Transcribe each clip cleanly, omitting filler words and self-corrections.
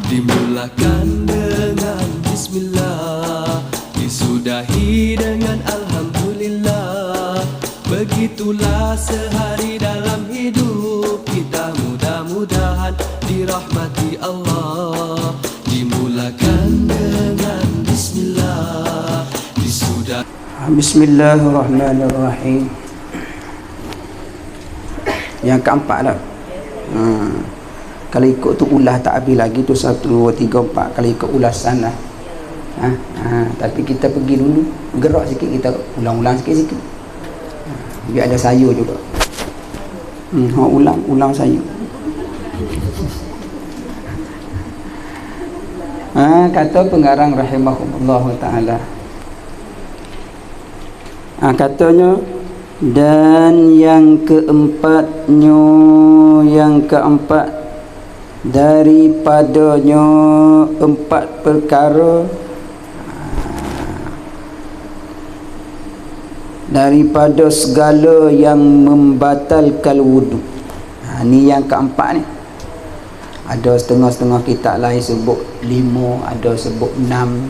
Dimulakan dengan Bismillah, disudahi dengan Alhamdulillah. Begitulah sehari dalam hidup kita, mudah-mudahan dirahmati Allah. Dimulakan dengan Bismillah, disudahi. Bismillahirrahmanirrahim. Yang keempat dah. Kalau ikut tu ulah tak habis lagi tu 1, 2, 3, 4. Kalau ikut ulasan lah. Tapi kita pergi dulu, gerak sikit, kita ulang-ulang sikit-sikit. Biar ada sayur juga. Ulang sayur. Kata pengarang rahimahullah ta'ala, katanya, dan yang keempat daripadanya 4 perkara, daripada segala yang membatalkan wudu. Ni yang keempat ni. Ada setengah-setengah kitab lain sebut 5, ada sebut 6.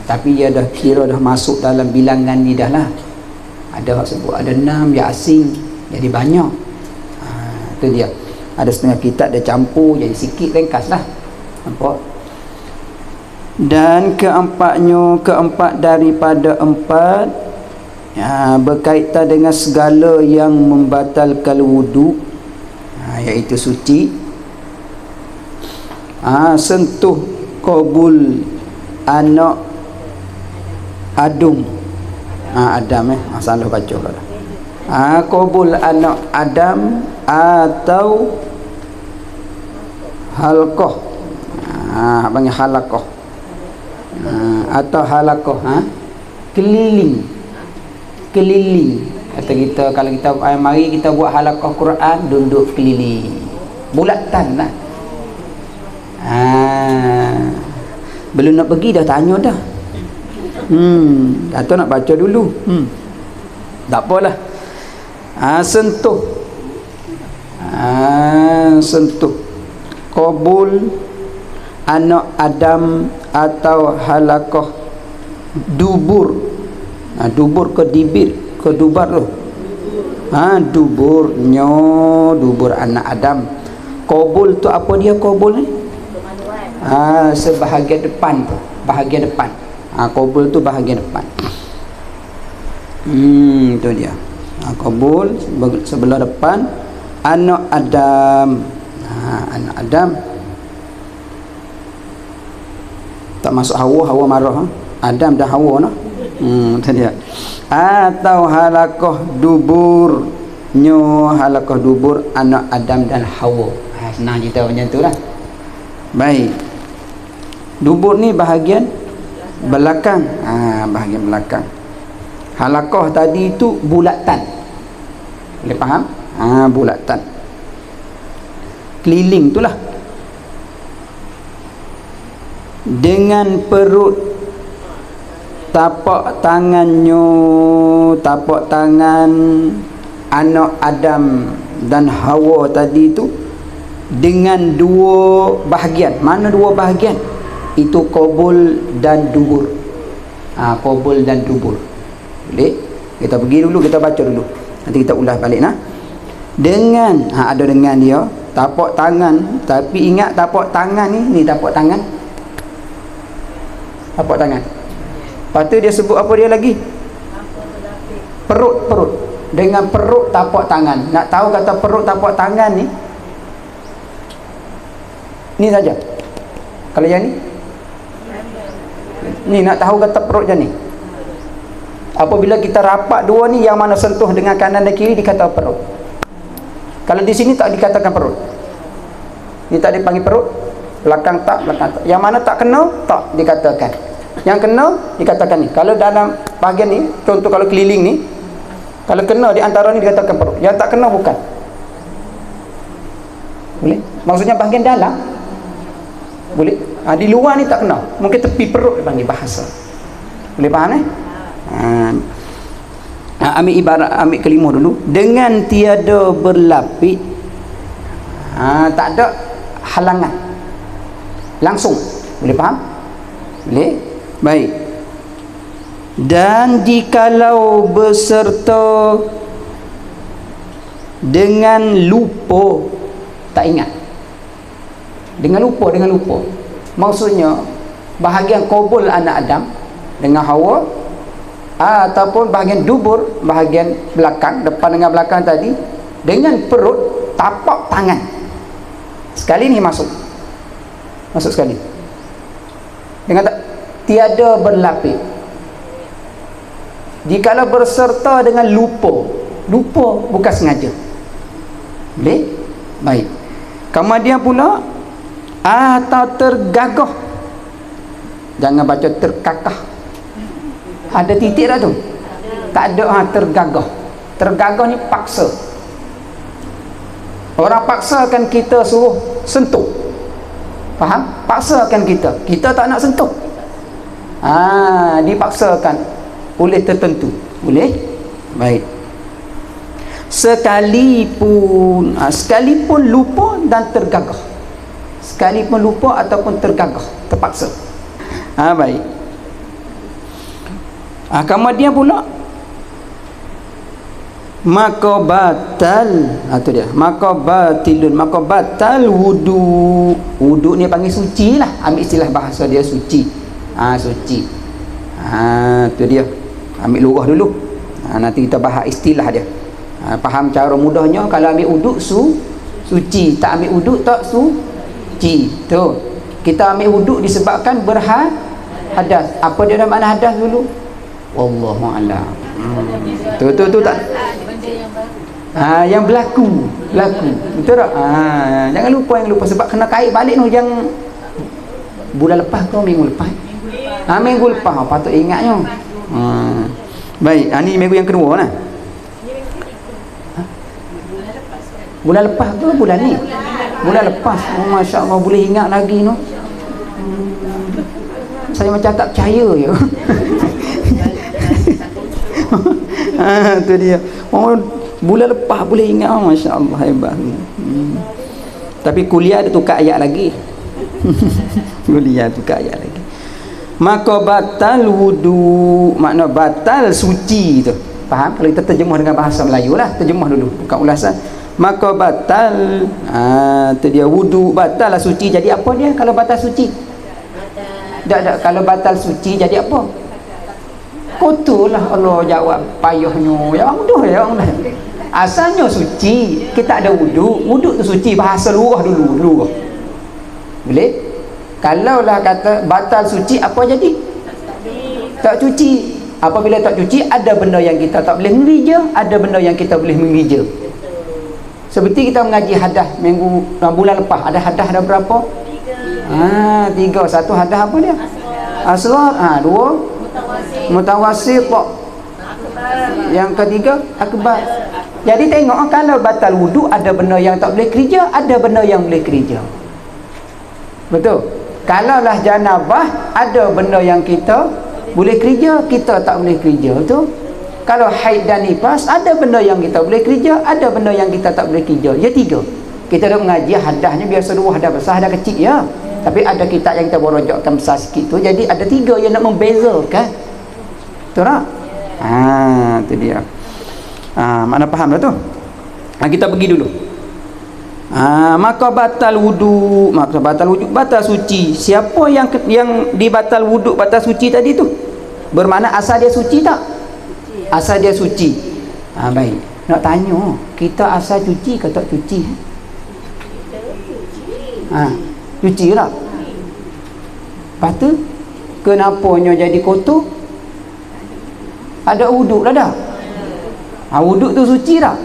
Tapi dia dah kira dah masuk dalam bilangan ni dah lah. Ada sebut ada 6, dia asing, jadi banyak. Itu dia. Ada setengah kitab dia campur, jadi sikit ringkas lah. Nampak? Dan keempat daripada 4, berkaitan dengan segala yang membatalkan wudu, iaitu suci, sentuh qabul anak Adam. Adam salah baca lah. Qabul anak Adam atau halqah. Panggil halaqah. Atau halaqah, keliling. Kata kita, kalau kita mari kita buat halaqah Quran, duduk keliling. Bulatan lah. Belum nak pergi dah tanya dah. Kata nak baca dulu. Tak apalah. Sentuh qabul anak Adam atau halaqah dubur. Dubur ke dibir ke dubar tu? Dubur anak Adam. Qabul tu apa dia qabul ni? Sebahagian depan tu, bahagian depan. Qabul tu bahagian depan. Tu dia. Qabul sebelah depan anak Adam. Anak Adam tak masuk Hawa marah. Adam dah Hawa noh. Tu dia. Atau halaqah dubur, halaqah dubur anak Adam dan Hawa. Senang cerita macam tu lah. Baik. Dubur ni bahagian belakang. Bahagian belakang. Halaqah tadi itu bulatan. Boleh faham? Bulatan. Keliling itulah. Dengan perut, tapak tangan anak Adam dan Hawa tadi itu dengan 2 bahagian. Mana 2 bahagian? Itu qabul dan dubur. Qabul dan dubur. Boleh? Kita pergi dulu, kita baca dulu. Nanti kita ulas balik nah. Dengan ada dengan dia tapak tangan, tapi ingat tapak tangan ni tapak tangan. Tapak tangan. Lepas tu dia sebut apa dia lagi? Perut. Dengan perut tapak tangan. Nak tahu kata perut tapak tangan ni saja. Kalau yang ni nak tahu kata perut je ni. Apabila kita rapat 2 ni, yang mana sentuh dengan kanan dan kiri dikata perut. Kalau di sini tak dikatakan perut. Ni tak dipanggil perut. Belakang tak. Yang mana tak kena, tak dikatakan. Yang kena dikatakan ni. Kalau dalam bahagian ni, contoh kalau keliling ni, kalau kena di antara ni dikatakan perut. Yang tak kena bukan. Boleh? Maksudnya bahagian dalam boleh. Di luar ni tak kena. Mungkin tepi perut dipanggil bahasa. Boleh faham ambil ibarat, ambil kelima dulu. Dengan tiada berlapis. Tak ada halangan. Langsung. Boleh faham? Boleh? Baik. Dan jikalau berserta dengan lupa, tak ingat. Dengan lupa. Maksudnya bahagian kubul anak Adam dengan Hawa, ataupun bahagian dubur, bahagian belakang, depan dengan belakang tadi, dengan perut, tapak tangan. Sekali ni masuk sekali. Dengan tiada berlapis. Jikalau berserta dengan lupa bukan sengaja. Boleh? Baik. Kemudian pula atau tergagah. Jangan baca terkakah. Ada titik dah tu? Tak ada. Tergagah ni paksa. Orang paksakan kita suruh sentuh. Faham? Paksakan kita tak nak sentuh. Dipaksakan oleh tertentu. Boleh? Baik. Sekalipun lupa dan tergagah. Sekalipun lupa ataupun tergagah, terpaksa. Baik. Kemudian pula maka batal, tu dia, maka batal wudu ni panggil suci lah, ambil istilah bahasa dia suci. Suci. Tu dia, ambil lurah dulu. Nanti kita bahas istilah dia. Faham cara mudahnya, kalau ambil wudu suci, tak ambil wudu tak suci. Tu kita ambil wudu disebabkan berhadas. Apa dia dah makna hadas dulu? Wallahu a'lam. Tu tak. Yang berlaku. Betul tak? Jangan lupa sebab kena kait balik tu yang bulan lepas ke minggu lepas. Minggu lepas patut ingatnya. Baik, ni minggu yang kedua lah. Bulan lepas ke bulan ni? Bulan lepas. Masya-Allah, boleh ingat lagi no. Saya macam tak percaya je. Tu dia. Bulan lepas boleh ingat. Masya-Allah, hebat. Tapi kuliah dia tukar ayat lagi. Maka batal wudu, makna batal suci tu. Faham? Kalau kita terjemah dengan bahasa Melayu lah, terjemah dulu, bukan ulasan. Maka batal, tu dia, wudu batal lah suci. Jadi apa dia kalau batal suci? Tak. Kalau batal suci jadi apa? Kotor lah. Allah jawab payahnya. Ya mudah. Asalnya suci, kita ada wudu tu suci. Bahasa lurah dulu. Boleh? Kalaulah kata batal suci, apa jadi? Tak cuci. Apabila tak cuci, ada benda yang kita tak boleh mengerja, ada benda yang kita boleh mengerja. Seperti kita mengaji hadas bulan lepas, ada hadas ada berapa? 3. Satu hadas apa dia? Asghar. 2 mutawasit. Yang ketiga akbar. Jadi tengok, kalau batal wudu, ada benda yang tak boleh kerja, ada benda yang boleh kerja. Betul? Kalaulah janabah, ada benda yang kita boleh kerja, kita tak boleh kerja. Betul? Kalau haid dan nifas, ada benda yang kita boleh kerja, ada benda yang kita tak boleh kerja. Ya 3. Kita dah mengaji hadasnya biasa 2, hadas besar, hadas kecil ya. Tapi ada kitab yang kita borojokkan besar sikit tu, jadi ada 3 yang nak membezakan. Betul tak? Tu dia. Mana faham dah tu? Kita pergi dulu. Maka batal wudu, batal suci. Siapa yang dibatal wudu, batal suci tadi tu? Bermakna asal dia suci tak? Asal dia suci. Baik. Nak tanya, kita asal cuci ke tak cuci? Cuci tak? Lepas tu kenapanya jadi kotor? Ada wuduk dah dah. Wuduk tu suci tak?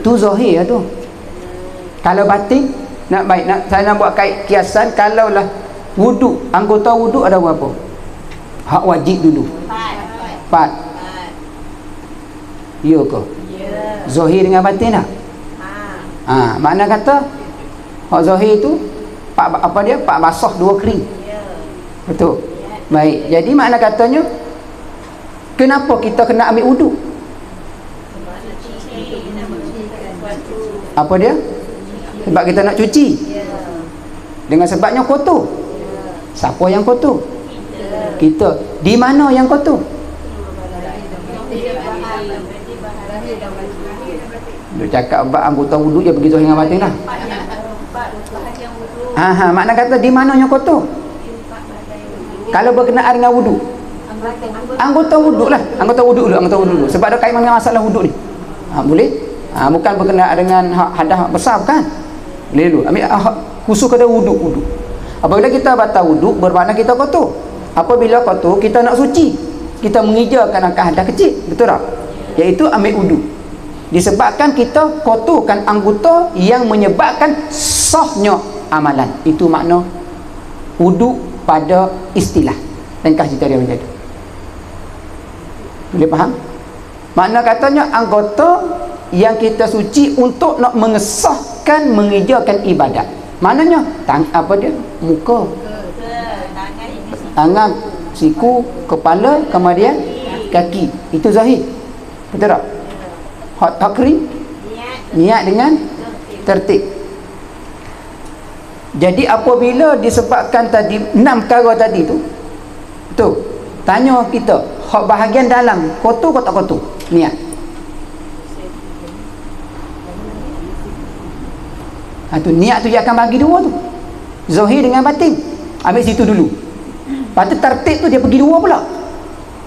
Tu zahir lah tu. Kalau batin, saya nak buat kiasan. Kalaulah wuduk, anggota wuduk ada berapa? Hak wajib dulu 4. Ya ke? Zahir dengan batin tak? Makna kata hak zahir tu apa dia? 4 basah 2 kering. Betul? Baik. Jadi makna katanya, kenapa kita kena ambil wuduk? Apa dia? Sebab kita nak cuci. Dengan sebabnya kotor. Siapa yang kotor? Kita. Di mana yang kotor? Dia cakap bab anggota wuduk dia pergi zahir dengan batin lah. Makna kata di mana yang kotor? Kalau berkenaan dengan wuduk. Anggota wuduk lah. Anggota wuduk dulu. Sebab ada kaitan dengan masalah wuduk ni. Boleh? Bukan berkenaan dengan hadas besar kan? Boleh dulu. Ambil khusus kepada wuduk. Apabila kita batal wuduk bermakna kita kotor. Apabila kotor kita nak suci. Kita mengijakan angka hadas kecil. Betul tak? Iaitu ambil wuduk. Disebabkan kita kotorkan anggota yang menyebabkan sahnya amalan. Itu makna wuduk pada istilah. Ringkas cerita dia macam tu. Boleh faham? Makna katanya anggota yang kita suci untuk nak mengesahkan, mengerjakan ibadat. Maknanya apa dia? Muka, tangan, siku, kepala, kemudian kaki. Itu zahir. Betul tak? Hot kering, niat dengan tertib. Jadi apabila disebabkan tadi 6 perkara tadi tu, betul, tanya kita hak bahagian dalam kotor ke tak kotor? Niat. Tu niat tu dia akan bagi dua tu, zahir dengan batin. Ambil situ dulu. Lepas tu tertib tu dia pergi dua pula,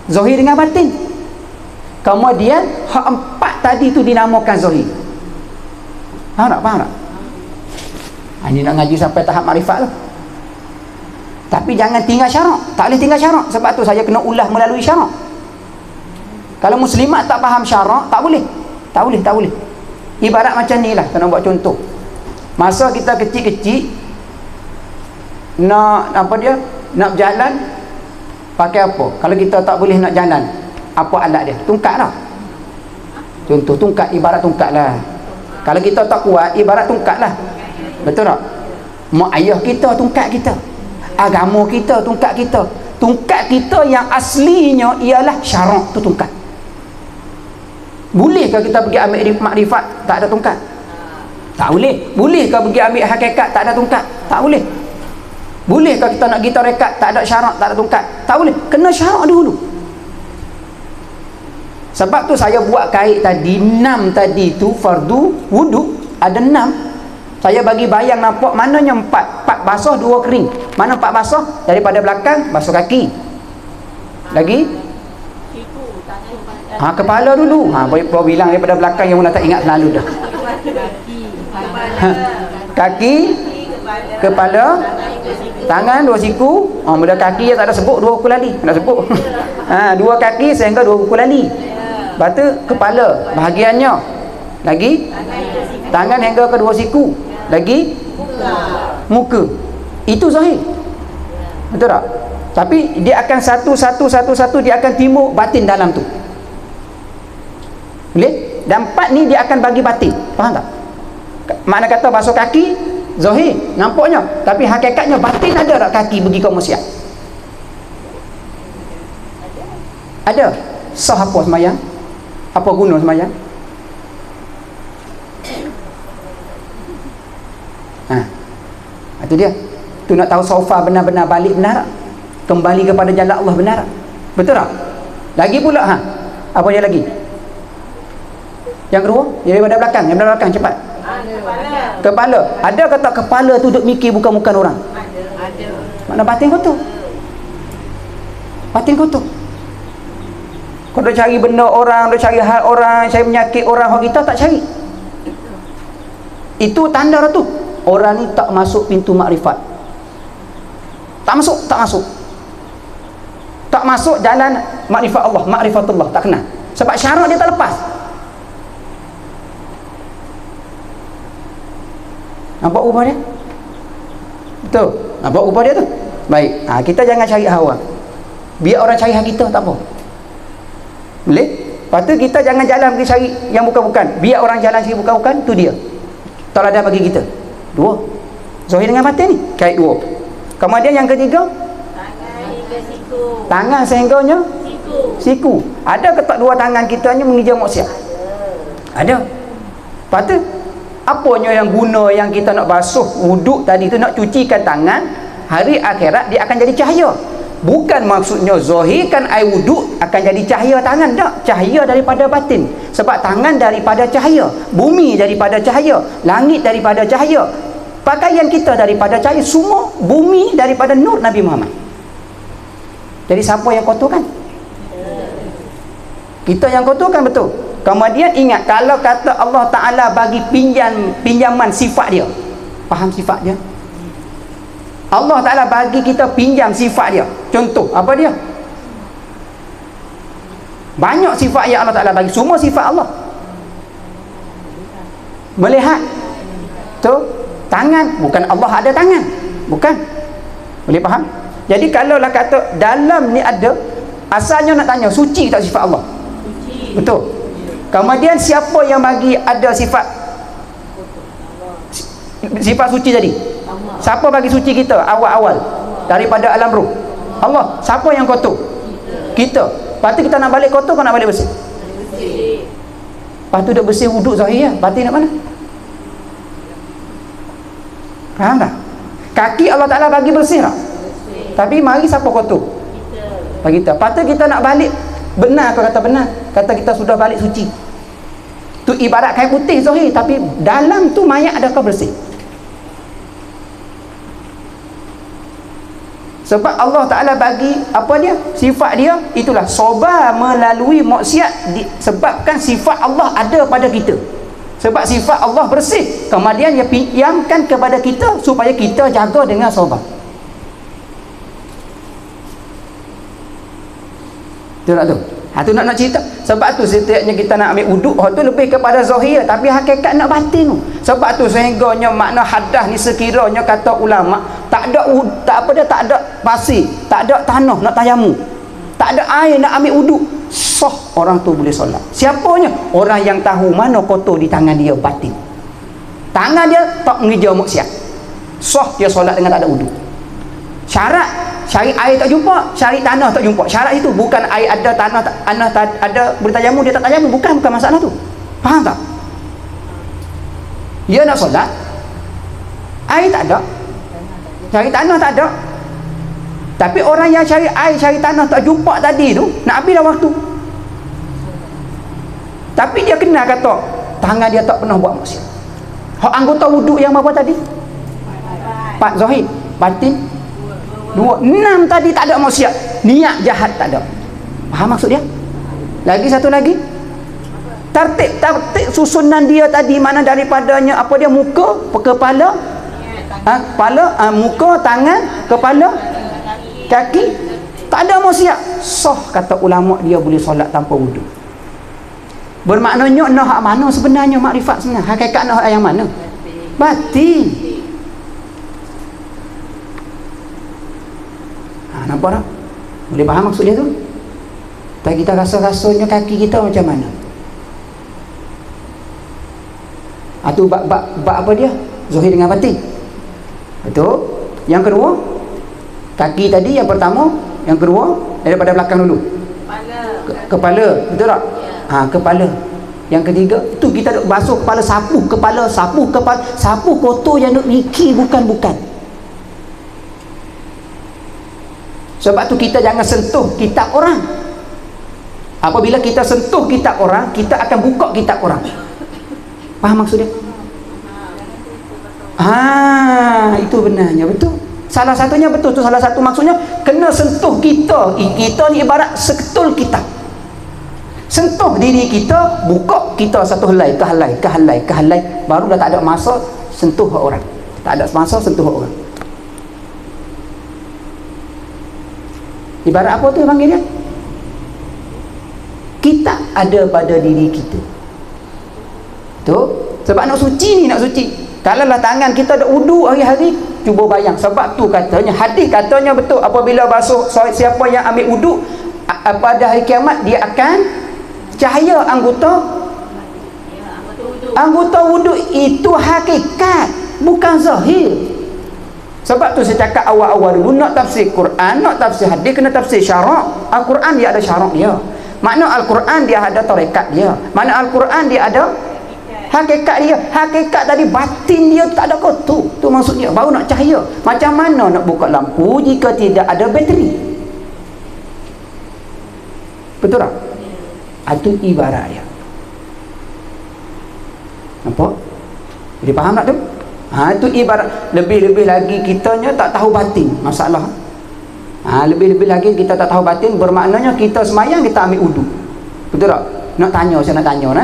zahir dengan batin. Kemudian hak 4 tadi tu dinamakan zahir. Faham tak? Ini nak ngaji sampai tahap makrifat tu. Tapi jangan tinggal syarak. Tak boleh tinggal syarak. Sebab tu saya kena ulas melalui syarak. Kalau muslimat tak faham syarak, tak boleh. Tak boleh. Ibarat macam ni lah. Kena buat contoh. Masa kita kecil-kecil nak berjalan, pakai apa? Kalau kita tak boleh nak jalan, apa alat dia? Tungkat lah. Contoh tungkat, ibarat tungkat lah. Kalau kita tak kuat, ibarat tungkat lah. Betul tak? Mak ayah kita tungkat kita, agama kita tungkat kita. Tungkat kita yang aslinya ialah syarak tu tungkat. Bolehkah kita pergi ambil makrifat tak ada tungkat? Tak boleh. Bolehkah pergi ambil hakikat tak ada tungkat? Tak boleh. Bolehkah kita nak pergi tarekat tak ada syarak, tak ada tungkat? Tak boleh. Kena syarak dulu. Sebab tu saya buat kait tadi 6 tadi tu fardu wuduk ada 6. Saya bagi bayang nampak mananya 4 basah 2 kering. Mana 4 basah? Daripada belakang basuh kaki. Lagi? Kepala dulu. Boleh bilang daripada belakang yang mula tak ingat selalu dah. Kaki, kepala, tangan, 2 siku. Mula kaki tak ada sebut 2 kuku lali. Nak sebut. 2 kaki sehingga 2 kuku lali. Lepas tu kepala bahagiannya. Lagi? Tangan hingga ke 2 siku. Lagi? Muka. Itu zahir. Betul tak? Tapi dia akan satu dia akan timbul batin dalam tu. Boleh? Dan 4 ni dia akan bagi batin. Faham tak? Makna kata basuh kaki zahir nampaknya, tapi hakikatnya batin ada tak kaki pergi ke maksiat? Ada. Sah apa semayang? Apa guna semayang? Itu dia. Tu nak tahu sofa benar-benar balik benar tak? Kembali kepada jalan Allah benar tak? Betul tak? Lagi pula apa dia lagi? Yang kedua, daripada belakang, yang belakang cepat. Kepala. Ada kata kepala tu duk mikir bukan orang? Ada. Mana batin kotor? Batin kotor. Kau dah cari benda orang, dah cari hal orang, cari penyakit orang, hak kita tak cari. Itu tanda tu. Orang ni tak masuk pintu makrifat. Tak masuk. Tak masuk jalan makrifat Allah, makrifatullah, tak kenal. Sebab syarat dia tak lepas. Nampak ubah dia? Betul. Nampak ubah dia tu? Baik. Kita jangan cari hawa. Biar orang cari hak kita, tak apa. Boleh? Lepas tu kita jangan jalan pergi cari yang bukan-bukan. Biar orang jalan cari bukan-bukan, tu dia. Tak ada bagi kita. 2. Zahir dengan batin ni. Kait 2. Kemudian yang ketiga, tangan hingga siku. Tangan sehingganya siku. Ada ke tak 2 tangan kita ni mengejar maksiat? Ada. Lepas tu Apanya yang guna yang kita nak basuh wuduk tadi tu, nak cucikan tangan, hari akhirat dia akan jadi cahaya. Bukan maksudnya zahirkan air wuduk akan jadi cahaya tangan, tak. Cahaya daripada batin. Sebab tangan daripada cahaya, bumi daripada cahaya, langit daripada cahaya, pakaian kita daripada cahaya, semua bumi daripada nur Nabi Muhammad. Jadi siapa yang kotorkan? Kita yang kotorkan, betul. Kemudian ingat, kalau kata Allah Ta'ala bagi pinjaman sifat dia, faham sifat dia? Allah Ta'ala bagi kita pinjam sifat dia. Contoh, apa dia? Banyak sifat yang Allah Ta'ala bagi, semua sifat Allah. Melihat tu, tangan, bukan Allah ada tangan, bukan. Boleh faham? Jadi kalau lah kata dalam ni ada, asalnya nak tanya, suci tak sifat Allah? Suci. Betul. Kemudian siapa yang bagi ada sifat suci tadi? Siapa bagi suci kita awal-awal daripada alam roh? Allah. Siapa yang kotor? Kita. Lepas tu kita nak balik kotor ke nak balik bersih? Lepas tu dah bersih wuduk zahir, batin nak mana? Faham tak? Kaki Allah Ta'ala bagi bersih tak? Tapi mari siapa kotor? Bagi kita. Lepas tu kita nak balik, benar ke kata benar? Kata kita sudah balik suci. Tu ibarat kain putih zahir, tapi dalam tu mayat adakah bersih? Sebab Allah Ta'ala bagi apa dia? Sifat dia, itulah sabar melalui maksiat, sebabkan sifat Allah ada pada kita. Sebab sifat Allah bersih, kemudian dia pinjamkan kepada kita supaya kita jaga dengan sabar. Betul tak tu? Tu nak cerita. Sebab tu setiapnya kita nak ambil wuduk, tu lebih kepada zahir, tapi hakikat nak batin tu. Sebab tu sehingganya makna hadas ni, sekiranya kata ulama, tak ada pasir, tak ada tanah nak tayammum, tak ada air nak ambil wuduk, sah orang tu boleh solat. Siapanya? Orang yang tahu mana kotor di tangan dia, batin. Tangan dia tak menghijau maksiat, sah dia solat dengan tak ada wuduk. Syarat cari air tak jumpa, cari tanah tak jumpa. Syarat itu bukan air ada, tanah ada, boleh tayammum dia tak tayammum, bukan masalah tu. Faham tak? Dia nak solat, air tak ada, cari tanah tak ada. Tapi orang yang cari air, cari tanah tak jumpa tadi tu, nak habislah waktu. Tapi dia kena kata tangan dia tak pernah buat maksiat. Hak anggota wuduk yang apa tadi? 4 zahir, batin 2, 6 tadi tak ada maksiat, niat jahat tak ada. Faham maksud dia? Lagi satu lagi, tertib susunan dia tadi, mana daripadanya apa dia? Muka, kepala, muka, tangan, kepala, kaki, tak ada maksiat, sah kata ulama dia boleh solat tanpa wuduk. Bermaknanya nak hak mana sebenarnya makrifat sebenar? Hakikat nak hak yang mana? Batin. Nampak tak? Boleh faham maksud dia tu? Tak, kita rasa-rasanya kaki kita macam mana? Tu bab apa dia? Zahir dengan batin. Betul? Yang kedua, kaki tadi yang pertama, yang kedua daripada belakang dulu. Kepala. Betul tak? Kepala. Yang ketiga, tu kita duk basuh kepala, sapu kepala, sapu kotor yang duk mikir bukan. Sebab tu kita jangan sentuh kitab orang. Apabila kita sentuh kitab orang, kita akan buka kitab orang. Faham maksud dia? Itu benarnya, betul. Salah satunya betul tu, salah satu maksudnya kena sentuh kita. Kita ni ibarat seketul kitab. Sentuh diri kita, buka kita satu helai ke helai, baru dah tak ada masa sentuh orang. Tak ada masa sentuh orang. Ibarat apa tu panggil dia? Kita ada pada diri kita. Tu sebab nak suci ni, nak suci. Kalau lah tangan kita ada wudu hari-hari, cuba bayang. Sebab tu katanya, hadis katanya betul, apabila basuh siapa yang ambil wudu pada hari kiamat, dia akan cahaya anggota wudu. Itu hakikat, bukan zahir. Sebab tu saya cakap awal-awal dulu, nak tafsir Quran, nak tafsir hadis, kena tafsir syarak. Al-Quran dia ada syarak dia. Makna Al-Quran dia ada tarekat dia. Makna Al-Quran dia ada Hakikat tadi batin dia tak ada kotor. Tu maksudnya baru nak cahaya. Macam mana nak buka lampu jika tidak ada bateri? Betul tak? Itu ibarat dia. Nampak? Jadi faham tak tu? Itu ibarat. Lebih-lebih lagi kitanya tak tahu batin masalah. Lebih-lebih lagi kita tak tahu batin, bermaknanya kita semayang kita ambil wudu. Betul tak? Nak tanya, saya nak tanya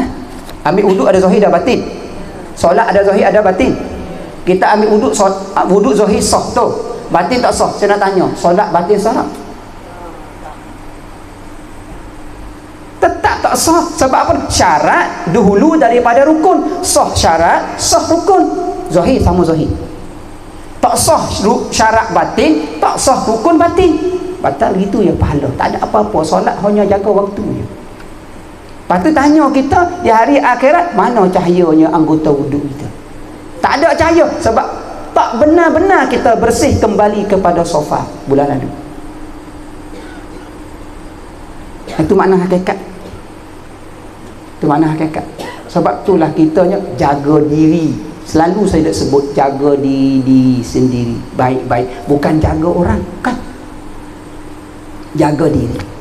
ambil wudu ada zahir dah batin. Solat ada zahir ada batin. Kita ambil wudu, wudu zahir sah tu. Batin tak sah. Saya nak tanya, solat batin sah tak? Tetap tak sah. Sebab apa? Syarat dahulu daripada rukun. Sah syarat, sah rukun. Zahir sama zahir. Tak sah syarat batin, tak sah rukun batin. Batal gitu ya pahala. Tak ada apa-apa. Solat hanya jaga waktu je. Lepas tu tanya kita di hari akhirat, mana cahayanya anggota wuduk kita? Tak ada cahaya sebab tak benar-benar kita bersih kembali kepada sofa bulan lalu. Itu makna hakikat. Itu makna hakikat. Sebab itulah kitanya jaga diri. Selalu saya nak sebut jaga diri sendiri baik-baik. Bukan jaga orang, kan? Jaga diri.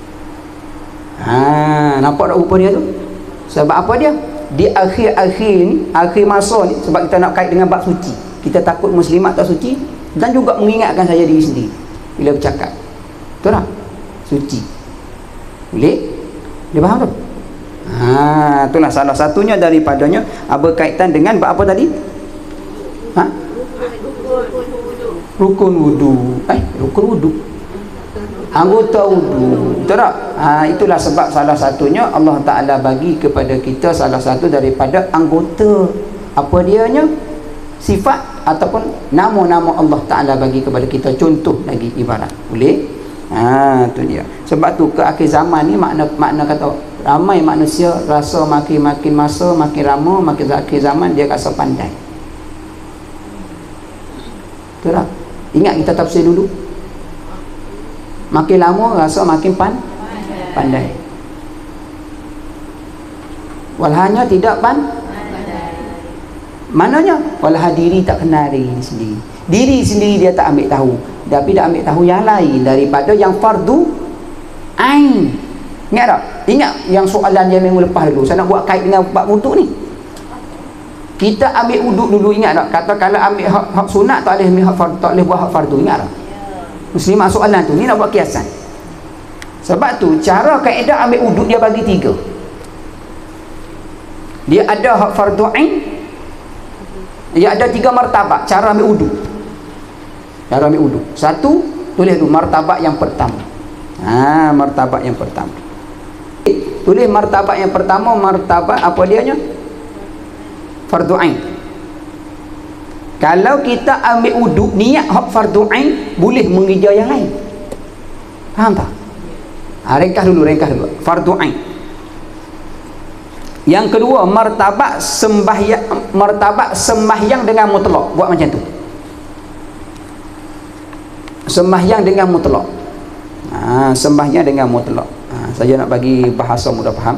Nampak tak rupa dia tu? Sebab apa dia? Di akhir-akhir ni, akhir masa ni, sebab kita nak kait dengan bab suci. Kita takut muslimat tak suci dan juga mengingatkan saya diri sendiri bila bercakap. Betul tak? Suci. Boleh? Dia faham tu? Itulah salah satunya daripadanya berkaitan dengan bab apa tadi? Rukun wudu. Rukun wudu. Anggota wudu. Betul tak? Itulah sebab salah satunya Allah Ta'ala bagi kepada kita salah satu daripada anggota. Apa dianya? Sifat ataupun nama-nama Allah Ta'ala bagi kepada kita. Contoh lagi ibarat. Boleh? Itu dia. Sebab tu ke akhir zaman ni makna kata ramai manusia rasa makin masa makin lama makin akhir zaman dia rasa pandai. Betul tak? Ingat kita tafsir dulu. Makin lama rasa makin pandai. Walhanya tidak pandai. Mananya? Walha diri tak kenal diri sendiri. Diri sendiri dia tak ambil tahu. Tapi dia ambil tahu yang lain daripada yang fardu ain. Ingat tak? Ingat yang soalan yang minggu lepas dulu. Saya nak buat kait dengan bab wuduk ni. Kita ambil wuduk dulu, ingat tak? Kata kalau ambil hak sunat tak boleh ambil hak fardu, tak boleh buat hak fardu, ingat tak? Muslimah soalan tu, ni nak buat kiasan. Sebab tu cara kaedah ambil wuduk dia bagi 3. Dia ada hak fardu ain. Dia ada 3 martabat cara ambil wuduk. Cara ambil wuduk. 1, tulis dulu martabat yang pertama. Martabat yang pertama. Tulis martabat yang pertama, martabat apa dianya? Fardu ain. Kalau kita ambil wuduk niat hak fardu ain, boleh mengejar yang lain. Faham tak? Ringkas dulu. Fardu ain. Yang kedua, martabat sembahyang dengan mutlak. Buat macam tu. Sembahyang dengan mutlak. Sembahyang dengan mutlak. Saya nak bagi bahasa mudah faham.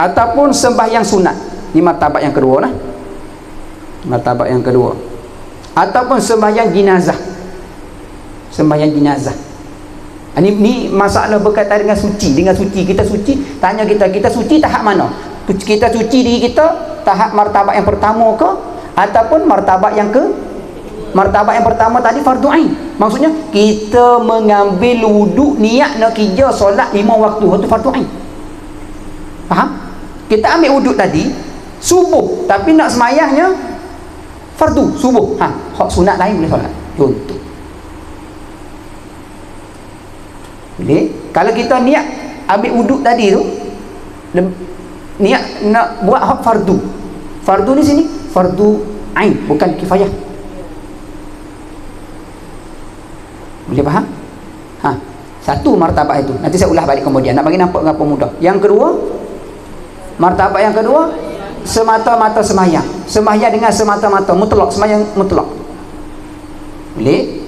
Ataupun sembahyang sunat. Ini martabat yang kedua lah. Martabat yang kedua. Ataupun sembahyang jenazah. Sembahyang jenazah. Ini masalah berkaitan dengan suci. Dengan suci, kita suci. Tanya kita suci tahap mana? Kita suci diri kita tahap martabat yang pertama ke? Ataupun martabat yang ke? Martabat yang pertama tadi fardu ain. Maksudnya kita mengambil wuduk niat nak kerja solat 5 waktu. Itu fardu ain. Faham? Kita ambil wuduk tadi subuh, tapi nak semayangnya fardu subuh. Hak sunat lain boleh solat. Contoh. Boleh? Kalau kita niat ambil wuduk tadi tu, niat nak buat hak fardu. Fardu ni sini fardu ain, bukan kifayah. Boleh faham? Satu martabat itu. Nanti saya ulah balik kemudian. Nak bagi nampak apa mudah. Yang kedua, martabat yang kedua, semata-mata semayang. Semayang dengan semata-mata mutlak, semayang mutlak. Boleh?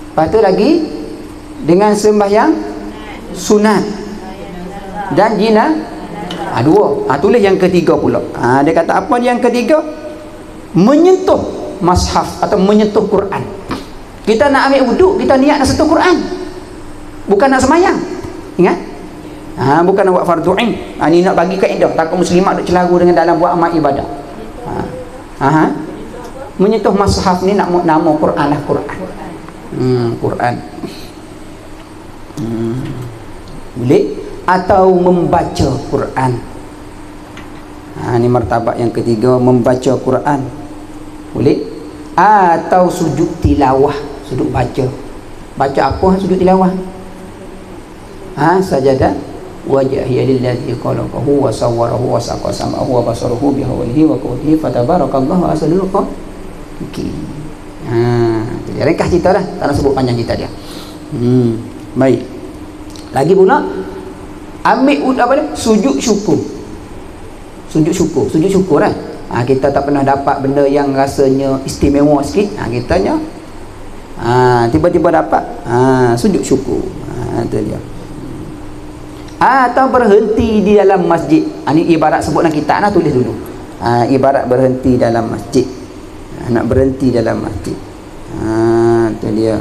Lepas tu lagi dengan sembahyang sunat dan Dua. Tulis yang ketiga pula. Dia kata apa yang ketiga? Menyentuh mushaf atau menyentuh Quran. Kita nak ambil wuduk, kita niat nak sentuh Quran, bukan nak semayang. Ingat? Bukan nak buat fardu ain. Ni nak bagi kaedah takut muslimat duk celaru dengan dalam buat amal ibadah. Menyentuh mushaf ni nak nama Quran lah, Quran. Quran. Boleh atau membaca Quran. Ni martabat yang ketiga, membaca Quran. Boleh atau sujud tilawah, sujud baca. Baca apa sujud tilawah? Sajadah wajhiya lillazi khalaqahu wa sawwarahu wa saqa sam'ahu wa basarahu bi hawlihi wa quwwatihi fatabarakallahu ahsanul khaliqin. Jadi ringkas cerita dah, tak nak sebut panjang cerita dia. Baik. Lagi pula ambil apa dia? Sujud syukur. Sujud syukur lah. Kita tak pernah dapat benda yang rasanya istimewa sikit, kitanya tiba-tiba dapat, sujud syukur. Itu dia. Atau berhenti di dalam masjid. Ini ibarat sebut dalam kitab, tulis dulu. Ibarat berhenti dalam masjid. Nak berhenti dalam masjid. Itu dia.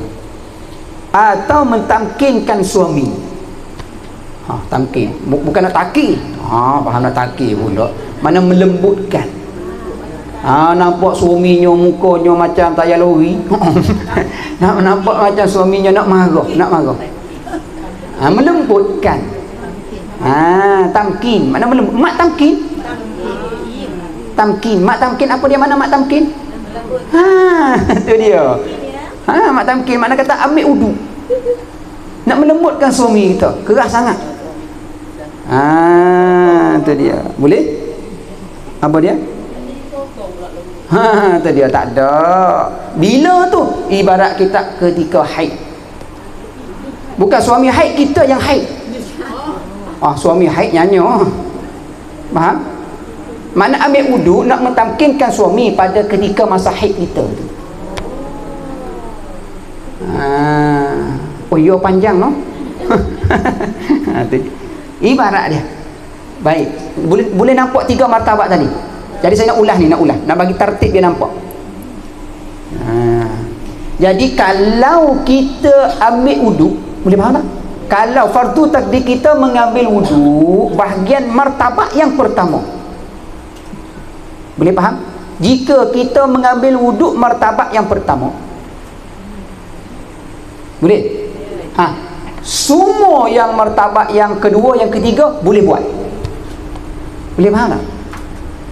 Atau mentamkinkan suami. Tamkin, bukan nak taki. Faham nak taki pula. Mana melembutkan. Nampak suaminya mukanya macam tayar lori. Nampak macam suaminya nak marah. Melembutkan. Tamkin, mana melembut? Mak tamkin. Mak tamkin apa dia, mana mak tamkin? Itu dia. Mak tamkin mana kata ambil wudu. Nak melembutkan suami kita, keras sangat. Itu dia. Boleh? Apa dia? Itu dia, tak ada. Bila tu? Ibarat kita ketika haid. Bukan suami haid, kita yang haid. Suami haid nyanyi. Faham? Mana ambil wudu nak mentamkinkan suami pada ketika masa haid kita tu. Ya panjang no. Ibarat dia. Baik, boleh nampak tiga martabat tadi. Jadi saya nak ulas nak bagi tertib dia nampak. Jadi kalau kita ambil wudu, boleh faham tak? Kalau fardu takdir kita mengambil wudu, bahagian martabat yang pertama. Boleh faham? Jika kita mengambil wudu martabat yang pertama, boleh? Semua yang martabat yang kedua, yang ketiga boleh buat. Boleh faham tak?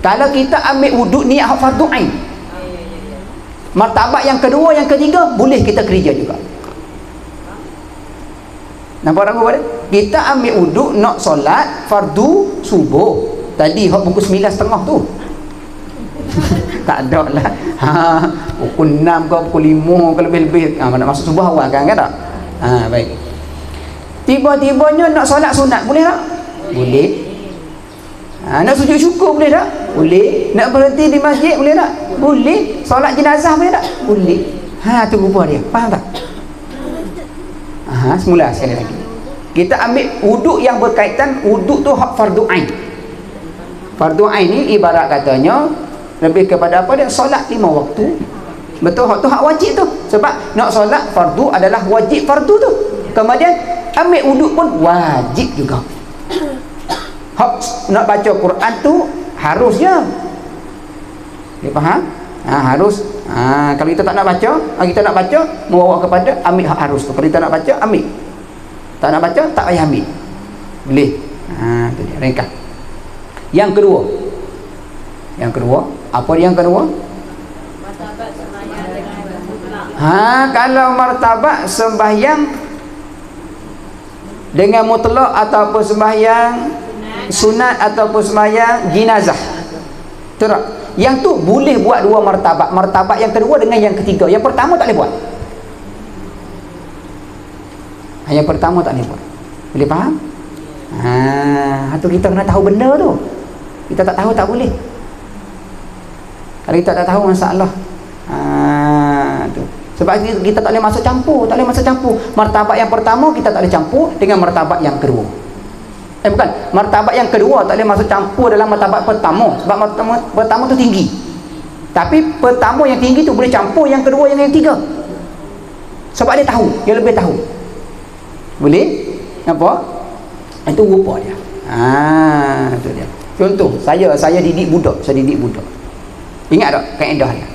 Kalau kita ambil wuduk niat fardu ain, martabat yang kedua, yang ketiga boleh kita kerja juga. Nampak orang buat? Kita ambil wuduk nak solat fardu subuh. Tadi hak pukul 9.30 tu. Tak ada lah. Pukul 6 ke pukul 5 ke lebih-lebih. Nak masuk subuh awal kan tak? Baik. Tiba-tibanya nak solat sunat, boleh tak? Boleh. Nak sujud syukur, boleh tak? Boleh. Nak berhenti di masjid, boleh tak? Boleh. Solat jenazah, boleh tak? Boleh. Tu rupa dia. Faham tak? Semula sekali lagi. Kita ambil wuduk yang berkaitan, wuduk tu hak fardu ain. Fardu ain ni ibarat katanya lebih kepada apa dia? Solat 5 waktu. Betul, hak tu hak wajib tu. Sebab nak solat fardu adalah wajib fardu tu. Kemudian ambil wuduk pun wajib juga. Hak nak baca Quran tu harusnya. Dia faham? Harus. Kalau kita tak nak baca, kita nak baca membawa kepada ambil hak harus tu. Kalau kita nak baca, ambil. Tak nak baca, tak payah ambil. Boleh. Tu dia, ringkas. Yang kedua. Apa yang kedua? Martabat sembahyang dengan mutlak. Kalau martabat sembahyang dengan mutlak ataupun sembahyang sunat ataupun sembahyang jenazah. Terus yang tu boleh buat dua martabat. Martabat yang kedua dengan yang ketiga. Yang pertama tak boleh buat. Yang pertama tak boleh buat. Boleh faham? Tu kita kena tahu benda tu. Kita tak tahu tak boleh. Kalau kita tak tahu masalah. Tu. Sebab kita tak boleh masuk campur. Martabat yang pertama kita tak boleh campur dengan martabat yang kedua. Bukan, martabat yang kedua tak boleh masuk campur dalam martabat pertama, sebab martabat pertama tu tinggi. Tapi pertama yang tinggi tu boleh campur yang kedua yang ketiga. Sebab dia tahu, dia lebih tahu. Boleh? Nampak? Itu rupa dia. Itu dia. Contoh, saya didik budak, Ingat tak kaedah dia?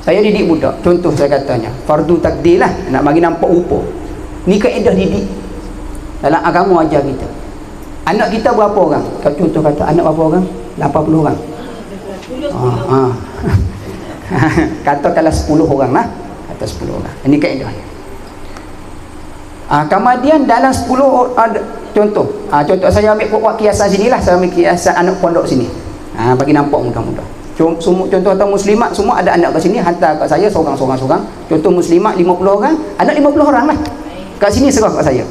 Saya didik budak. Contoh saya katanya, fardu takdir lah, nak bagi nampak rupa. Ni kaedah didik. Dalam agama ajar kita. Anak kita berapa orang? Kalau contoh kata anak berapa orang? 80 orang. Katakanlah 10 orang lah. Kata 10 orang. Ini kaedah dia. Kemudian dalam 10 contoh saya ambil buat kiasan sini lah. Saya ambil kiasan anak pondok sini. Bagi nampak mudah-mudah. Contoh atau muslimat semua ada anak kat sini, hantar kat saya seorang. Contoh muslimat 50 orang, anak 50 orang lah. Kat sini serah kat saya.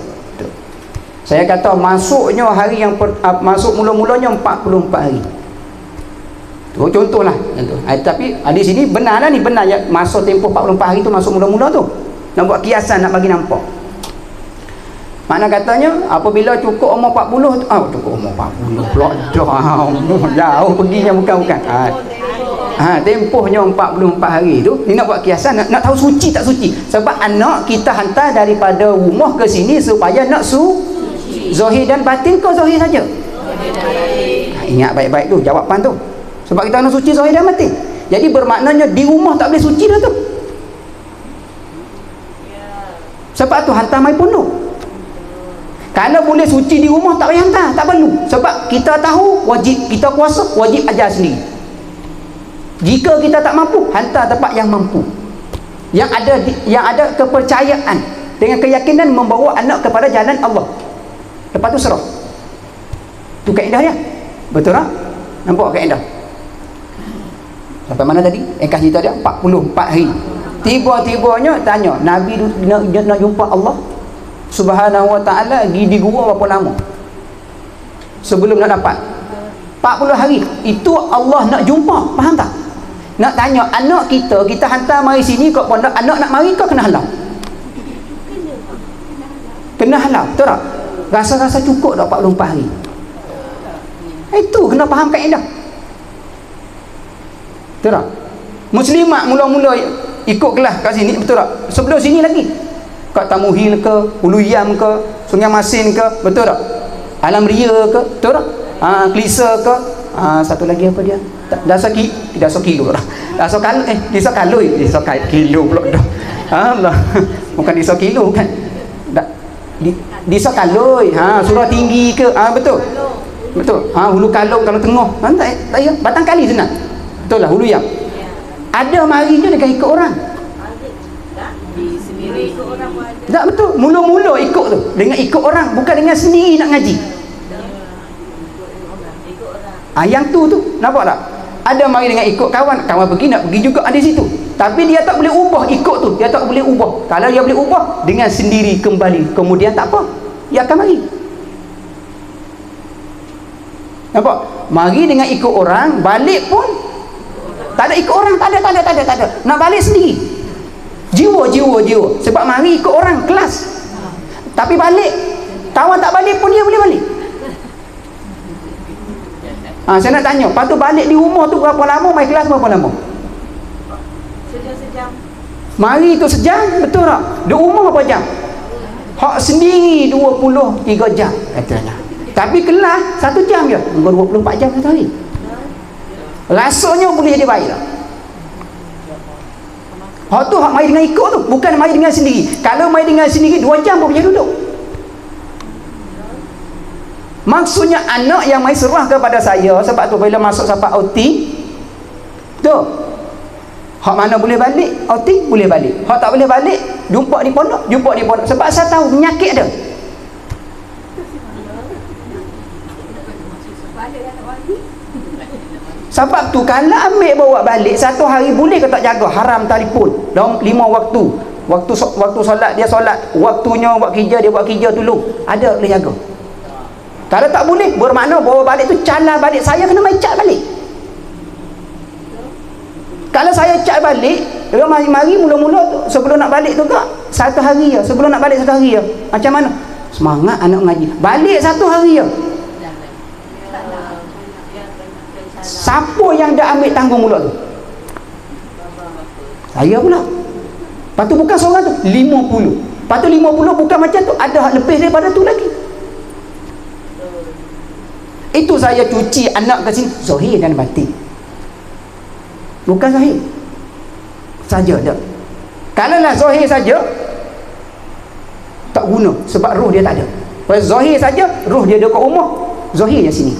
Saya kata masuknya hari yang masuk mula-mulanya 44 hari. Tu contohlah. Tapi di sini benar lah ni, benar ya, masa tempoh 44 hari tu masuk mula-mula tu. Nak buat kiasan, nak bagi nampak. Makna katanya apabila cukup umur 40 tu, cukup umur 40 pula jauh perginya, bukan. Tempohnya 44 hari tu, ni nak buat kiasan, nak tahu suci tak suci. Sebab anak kita hantar daripada rumah ke sini supaya nak zahir dan batin ke zahir saja? Ingat baik-baik tu jawapan tu. Sebab kita nak suci zahir dan batin. Jadi bermaknanya di rumah tak boleh suci dah tu. Sebab tu hantar mai pondok. Kalau boleh suci di rumah tak payah hantar, tak perlu. Sebab kita tahu wajib kita kuasa, wajib ajar sendiri. Jika kita tak mampu, hantar tempat yang mampu. Yang ada kepercayaan dengan keyakinan membawa anak kepada jalan Allah. Lepas tu serah. Tu kaedah dia. Betul tak? Nampak kaedah? Sampai mana tadi? Kas cerita dia 44 hari. Tiba-tibanya tanya, Nabi nak jumpa Allah Subhanahu wa ta'ala pergi di gua berapa lama sebelum nak dapat? 40 hari. Itu Allah nak jumpa. Faham tak? Nak tanya anak kita hantar mari sini kat pondok, anak nak mari kau kena halau. Kena halau, betul tak? Rasa-rasa cukup tak 44 hari? Itu kena faham kaedah. Betul tak? Muslimat mula-mula ikut kelas kat sini, betul tak? Sebelum sini lagi kat Tamuhil ke, Hulu Yam ke, Sungai Masin ke, betul tak? Alam Ria ke, betul tak? Klisa ke, satu lagi apa dia? Dasar kilo lah. Dasar kilo pula dah. Allah. Bukan dasar kilo kan? Desa Kaloi, surah tinggi ke, betul. Hulu Kalong kalau tengah, tak ya, Batang Kali senang. Betul lah, Hulu Yam. Ada marinya dengan ikut orang. Tak, betul. Mula-mula ikut tu dengan ikut orang, bukan dengan sendiri nak ngaji. Yang tu nampak tak? Ada mari dengan ikut kawan pergi, nak pergi juga di situ. Tapi dia tak boleh ubah ikut tu, dia tak boleh ubah. Kalau dia boleh ubah dengan sendiri kembali, kemudian tak apa, dia akan mari. Nampak? Mari dengan ikut orang, balik pun tak ada ikut orang, tak ada. Nak balik sendiri. Jiwa. Sebab mari ikut orang kelas. Tapi balik, kawan tak balik pun dia boleh balik. Saya nak tanya, lepas tu balik di rumah tu berapa lama, mai kelas berapa lama? Sejam. Mari tu sejam, betul tak? Di rumah berapa jam? Hak sendiri 23 jam katanya. Tapi kelas 1 jam je, 24 jam satu hari. Rasanya boleh jadi baik tak? Hak tu hak mai dengan ikut tu, bukan mai dengan sendiri. Kalau mai dengan sendiri 2 jam pun boleh duduk. Maksudnya anak yang mai serah kepada saya, sebab tu bila masuk sampai outing tu, hak mana boleh balik outing boleh balik, hak tak boleh balik jumpa di pondok. Sebab saya tahu penyakit dia. Sebab tu kalau ambil bawa balik 1 hari boleh ke tak jaga? Haram telefon dalam 5 waktu. Waktu solat dia solat, waktunya buat kerja dia buat kerja dulu. Ada boleh jaga. Kalau tak boleh, bermakna bawa balik tu cala balik, saya kena mai cat balik. Kalau saya cat balik, dia mari mula-mula tu, sebelum nak balik tu kak 1 hari ya, sebelum nak balik 1 hari ya. Macam mana? Semangat anak mengaji. Balik 1 hari ya. Siapa yang dah ambil tanggung mula tu? Saya pula. Lepas tu bukan seorang tu, 50. Lepas tu 50 bukan macam tu, ada lebih daripada tu lagi. Itu saya cuci anak ke sini zahir dan batin. Bukan zahir saja tak. Kalau lah zahir saja tak guna, sebab roh dia tak ada. Kalau zahir saja, roh dia ada kat rumah, zahir yang sini.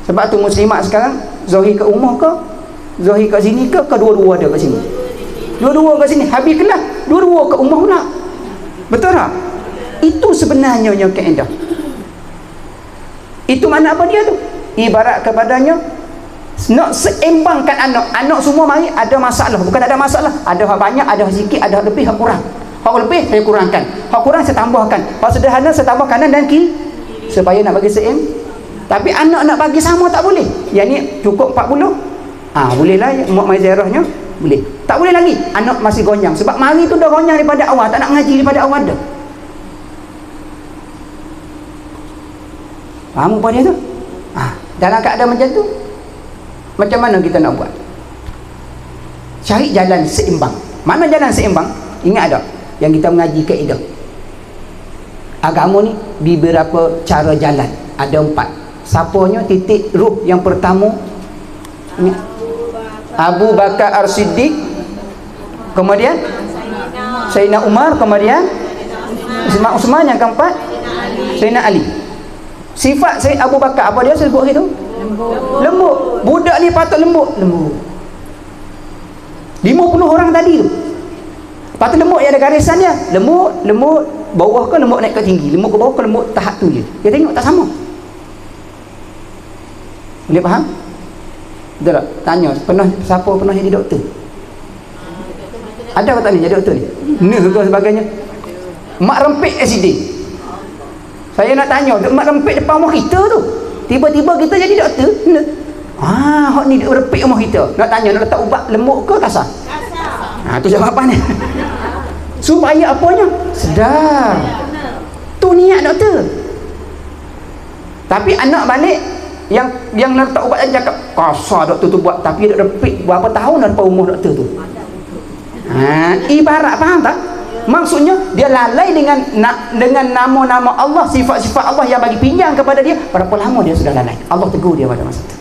Sebab tu muslimat sekarang zahir kat rumah ke, zahir kat sini ke dua-dua ada kat sini. Dua-dua kat sini, habis kelas dua-dua kat rumah pula. Betul tak? Itu sebenarnya yang kaedah. Itu mana apa dia tu? Ibarat kepadanya nak seimbangkan anak. Anak semua mari ada masalah. Bukan ada masalah. Ada hak banyak, ada hak sikit, ada hak lebih, hak kurang. Hak lebih saya kurangkan. Hak kurang saya tambahkan. Hak sederhana saya tambah kanan dan kiri. Supaya nak bagi tapi anak nak bagi sama tak boleh. Yang ni cukup 40. Bolehlah mak mai ziarahnya. Boleh. Tak boleh lagi. Anak masih gonyang. Sebab mari tu dah gonyang daripada awal. Tak nak ngaji daripada awal dah. Faham apa dia tu? Dalam keadaan macam tu, macam mana kita nak buat? Cari jalan seimbang. Mana jalan seimbang? Ingat tak? Yang kita mengaji kaedah. Agama ni beberapa cara jalan. Ada 4. Siapanya titik ruh yang pertama? Abu Bakar As-Siddiq. Kemudian Sayyidina Umar. Kemudian Uthman. Yang keempat Sayyidina Ali. Sifat Sayyid Abu Bakar apa dia sebut itu? Lembut. Budak ni patut lembut. 50 orang tadi tu. Patut lembut yang ada garisan dia. Lembut bawah ke lembut naik ke tinggi. Lembut ke bawah ke lembut tahap tu je. Dia tengok tak sama. Boleh faham? Betul tak? Tanya, siapa pernah jadi doktor? Ada ke tak ni jadi doktor ni? Nerve ke sebagainya? Mak rempit accident. Saya nak tanya, mak rempit depan rumah kita tu. Tiba-tiba kita jadi doktor. Hak ni rempit rumah kita. Nak tanya, nak letak ubat lembut ke kasar? Kasar. Tu jawapan dia. Supaya apanya? Sedar. Tu niat doktor. Tapi anak balik yang letak ubat tadi cakap kasar doktor tu buat, tapi dia rempit berapa tahun dah depan rumah doktor tu. Ibarat faham tak? Maksudnya dia lalai dengan nama-nama Allah, sifat-sifat Allah yang bagi pinjam kepada dia. Berapa lama dia sudah lalai? Allah tegur dia pada masa itu.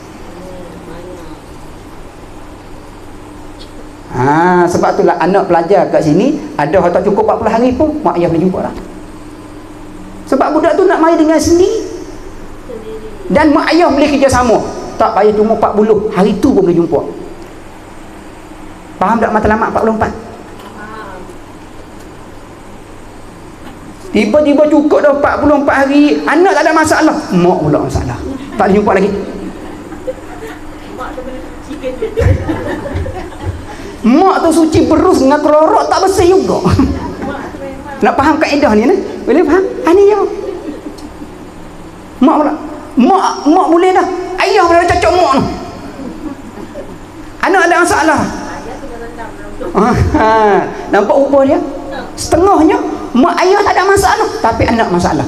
Sebab itulah anak pelajar kat sini ada yang tak cukup 40 hari pun mak ayah boleh jumpa lah. Sebab budak tu nak main dengan sendiri. Dan mak ayah boleh kerjasama. Tak payah cuma 40 hari tu pun boleh jumpa. Faham tak matlamat 44? Tiba-tiba cukup dah 44 hari, anak tak ada masalah, mak pula masalah, tak boleh jumpa lagi. Mak tu suci berus dengan kerorok tak bersih juga. Nak faham kaedah ni, boleh faham? Ni je. Mak pula, mak boleh dah, ayah boleh cocok mak tu. Anak ada masalah. Nampak rupa dia? Setengahnya mak ayah tak ada masalah, tapi anak masalah.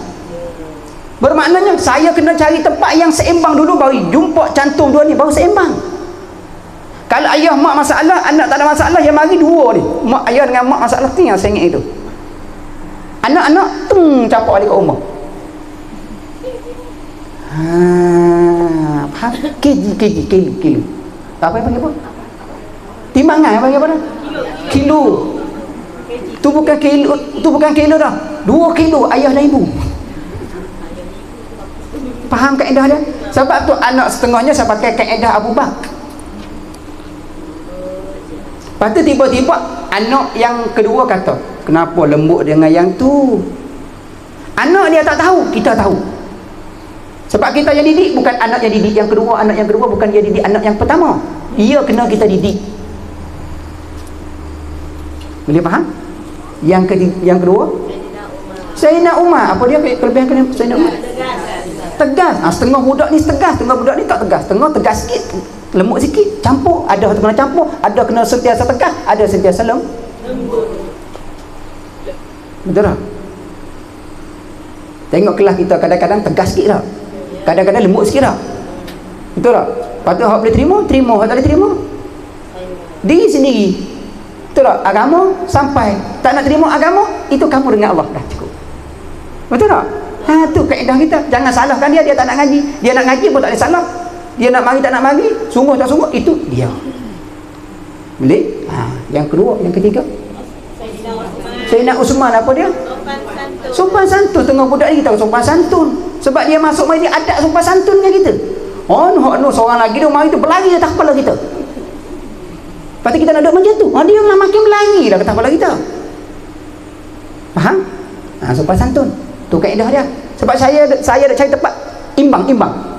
Bermaknanya saya kena cari tempat yang seimbang dulu, baru jumpa cantum dua ni, baru seimbang. Kalau ayah mak masalah, anak tak ada masalah, yang mari dua ni, mak ayah dengan mak masalah, tinggal sengit itu. Anak-anak capak balik ke rumah. Faham? Kilo. Apa yang panggil apa? Timbangan yang panggil apa dah? Kilo. Tu bukan kilo dah. 2 kilo ayah dan ibu. Faham kaedah dia? Sebab tu anak setengahnya saya pakai kaedah Abu Bakar. Lepas tu tiba-tiba anak yang kedua kata, kenapa lembut dengan yang tu? Anak dia tak tahu, kita tahu. Sebab kita yang didik bukan anak yang didik yang kedua, anak yang kedua bukan dia didik anak yang pertama. Dia kena kita didik. Boleh faham? Yang kedua, Sayyidina Umar. Apa dia kelebihan Sayyidina Umar? Tegas. Setengah budak ni tegas, setengah budak ni tak tegas. Setengah tegas sikit, lembut sikit, campur. Ada kena campur, ada kena sentiasa tegas, ada sentiasa lembut. Betul tak? Tengok kelas kita kadang-kadang tegas sikit tak? Kadang-kadang lembut sikit tak? Betul tak? Lepas tu hak boleh terima, hak tak boleh terima diri sendiri. Betul tak? Agama sampai tak nak terima agama, itu kamu dengan Allah dah cukup. Betul tak? Tu kaedah kita. Jangan salahkan dia tak nak ngaji. Dia nak ngaji pun tak ada salah. Dia nak mari tak nak mari, sungguh tak sungguh, itu dia. Boleh? Yang kedua, yang ketiga, Sayyidina Uthman apa dia? Sopan santun. Tengah budak ni kita sopan santun. Sebab dia masuk mari dia adab sopan santunnya kita. Seorang lagi dia mari tu berlari atas kepala kita. Lepas tu kita nak duduk macam tu. Dia makin berlari dah atas kepala kita. Faham? Sopan santun. Tu kaedah dia. Sebab saya dah cari tempat imbang.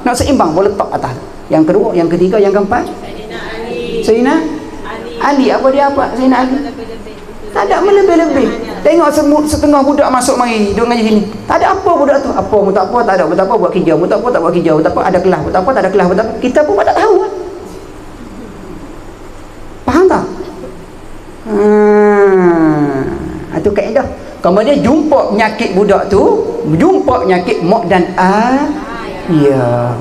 Nak seimbang boleh letak atas. Yang kedua, yang ketiga, yang keempat, Sayyidina Ali. Apa dia apa? Sayyidina Ali tak ada melebih-lebih. Tengok setengah budak masuk mari duduk ngaji sini. Tak ada apa budak tu. Apa mu tak apa, tak ada buat apa, buat kerja, buat apa tak buat kerja, buat apa ada kelas, buat apa tak ada kelas, buat apa. Kita pun tak tahu. Faham tak? Itu kaedah. Kemudian jumpa penyakit budak tu, jumpa penyakit mak dan ya.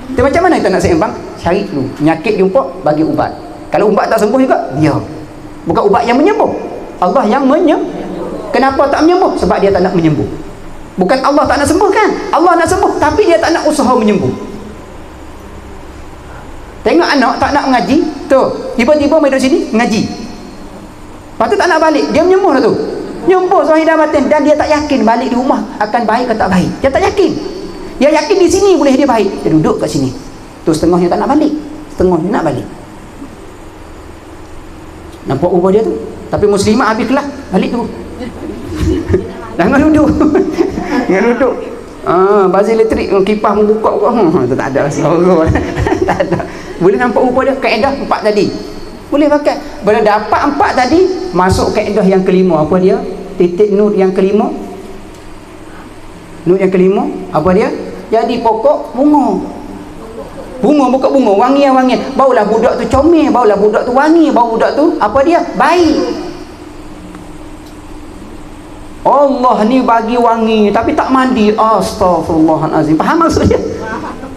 Itu macam mana kita nak seimbang? Cari dulu penyakit jumpa, bagi ubat. Kalau ubat tak sembuh juga, dia bukan ubat yang menyembuh, Allah yang menyembuh. Kenapa tak menyembuh? Sebab dia tak nak menyembuh. Bukan Allah tak nak sembuhkan, Allah nak sembuh, tapi dia tak nak usaha menyembuh. Tengok anak tak nak mengaji tu, tiba-tiba main duduk sini mengaji, lepas tu tak nak balik, dia menyembuh lah tu. Menyembuh zahir dan batin, dan dia tak yakin balik di rumah akan baik atau tak baik. Dia tak yakin. Dia yakin di sini boleh dia baik, dia duduk kat sini tu, setengahnya tak nak balik, setengahnya nak balik. Nampak ubah dia tu? Tapi muslimah habis kelas balik tu. Jangan duduk. Jangan duduk. Bazir elektrik, kipas membuka tak ada suara. Tak ada. Boleh nampak ubah dia. Kaedah 4 tadi boleh pakai. Bila dapat 4 tadi, masuk kaedah yang kelima. Apa dia? Titik nur yang kelima. Nur yang kelima apa dia? Jadi pokok bunga. Bunga bukan bunga, wangian-wangian. Baulah budak tu comel, baulah budak tu wangi, bau budak tu apa dia? Baik. Allah ni bagi wangi tapi tak mandi. Astaghfirullahalazim. Faham maksudnya?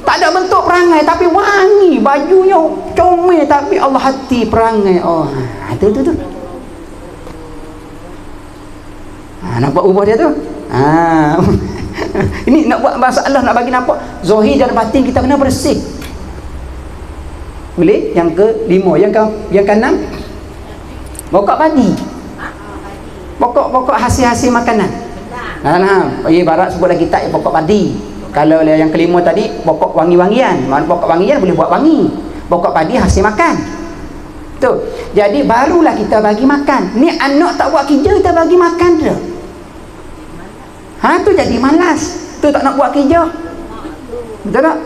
Tak ada bentuk perangai tapi wangi, bajunya comel tapi Allah hati perangai. Tu. Nampak ubah dia tu? Ini nak buat masalah, nak bagi nampak zahir dan batin kita kena bersih. Boleh? Yang ke-5, yang ke-6, pokok padi. Pokok hasil-hasil makanan. Barat sebut lagi tak pokok padi. Kalau yang ke-5 tadi pokok wangi-wangian. Mana pokok wangian boleh buat wangi. Pokok padi hasil makan. Tu. Jadi barulah kita bagi makan. Ni anak tak buat kerja, kita bagi makan dia. Tu jadi malas. Tu tak nak buat kerja. Betul tak?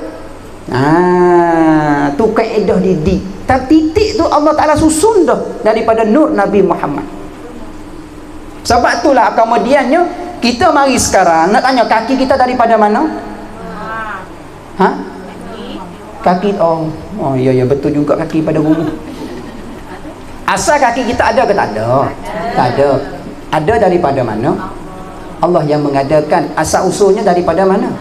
Tu kaedah didik. Tapi titik tu Allah Ta'ala susun dah daripada nur Nabi Muhammad. Sebab itulah kemudiannya kita mari sekarang nak tanya kaki kita daripada mana? Kaki. Ya betul juga, kaki pada bumi. Asal kaki kita ada ke tak ada? Tak ada. Ada daripada mana? Allah yang mengadakan. Asal usulnya daripada mana?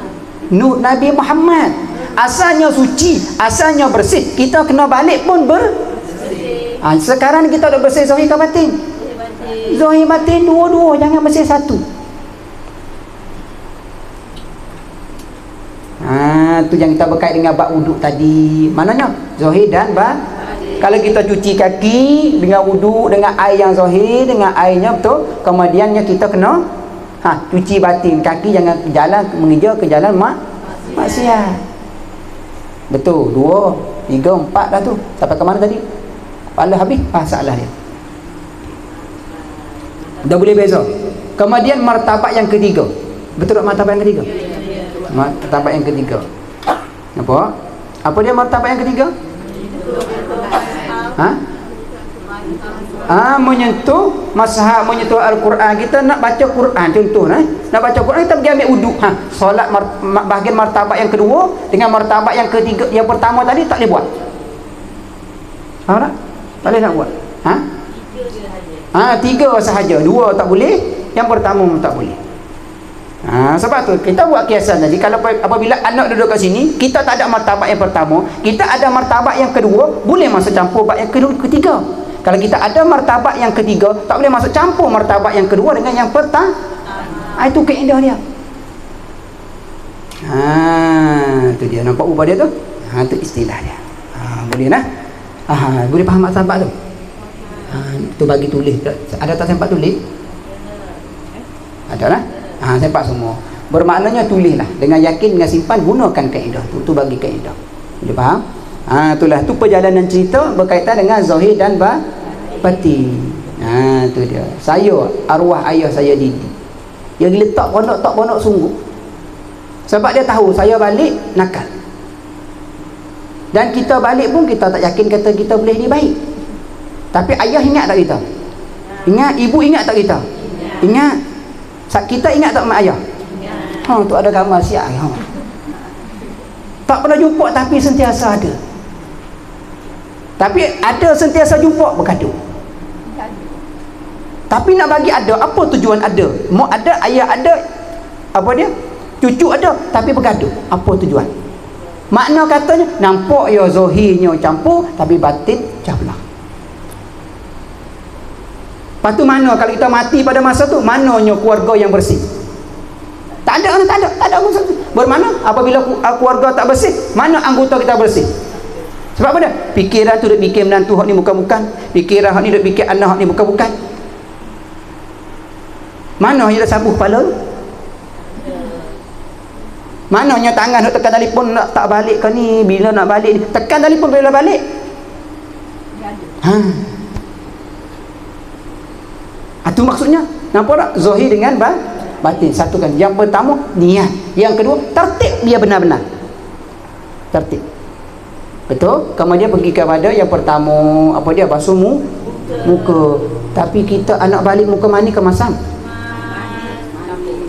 Nur Nabi Muhammad. Asalnya suci, asalnya bersih. Kita kena balik pun bersih. Sekarang kita dah bersih zahir ke batin? Zahir batin dua-dua, jangan bersih satu. Tu yang kita berkait dengan bab wuduk tadi. Mananya? Zahir dan batin. Kalau kita cuci kaki dengan wuduk, dengan air yang zahir, dengan airnya betul, kemudiannya kita kena cuci batin. Kaki jangan jalan mengejar ke jalan maksiat. Betul, 2, 3, 4 dah tu. Sampai ke mana tadi? Kepala habis, salah dia. Dah boleh beza. Kemudian martabat yang ketiga. Betul tak martabat yang ketiga? Martabat yang ketiga. Apa dia martabat yang ketiga? Menyentuh mazhab, menyentuh Al-Quran. Kita nak baca Quran, contoh nak baca Quran, kita pergi ambil wuduk. Solat bahagian martabat yang kedua dengan martabat yang ketiga. Yang pertama tadi tak boleh buat. Faham tak? Tak boleh nak buat. 3 sahaja. 2 tak boleh, yang pertama tak boleh. Sebab tu kita buat kiasan tadi, kalau apabila anak duduk kat sini, kita tak ada martabat yang pertama, kita ada martabat yang kedua, boleh masuk campur bab yang ketiga. Kalau kita ada martabat yang ketiga, tak boleh masuk campur martabat yang kedua dengan yang pertama. Itu kaedah dia. Tu dia, nampak ubah dia tu. Tu istilah dia. Boleh nah. Boleh faham martabat tu. Tu bagi tulis. Ada tak sempat tulis? Ada lah. Sempat semua. Bermaknanya tulislah dengan yakin, dengan simpan, gunakan kaedah tu. Tu bagi kaedah. Boleh faham? Itulah tu perjalanan cerita berkaitan dengan zahir dan batin. Tu dia. Saya arwah ayah saya Didi. Dia letak pondok tak pondok sungguh. Sebab dia tahu saya balik nakal. Dan kita balik pun kita tak yakin kata kita boleh ni baik. Tapi ayah ingat tak kita? Ingat, ibu ingat tak kita? Ingat. Kita ingat tak mak ayah? Tu ada gambar siap. Tak pernah jumpa tapi sentiasa ada. Tapi ada sentiasa jumpa bergaduh. Tapi nak bagi ada, apa tujuan ada? Mak ada, ayah ada, apa dia? Cucu ada, tapi bergaduh. Apa tujuan? Makna katanya, nampak ya zahirnya campur, tapi batin cablah. Lepas tu mana kalau kita mati pada masa tu, mananya keluarga yang bersih? Tak ada maksud. Bermakna apabila keluarga tak bersih, mana anggota kita bersih? Sebab apa dia? Fikiran tu duk fikir menantu hak ni bukan-bukan, fikiran hak ni duk fikir anak hak ni bukan-bukan. Mana yang dah sabuh kepala tu? Mananya tangan nak tekan telefon nak tak balik ke ni, bila nak balik ni, tekan telefon bila balik. Itu maksudnya. Nampak tak? Zahir dengan batin. Satukan. Yang pertama niat, yang kedua tertib, dia benar-benar tertib. Betul? Kemudian pergi kepada yang pertama, apa dia? Basuh muka. Tapi kita anak balik muka mani ke masam?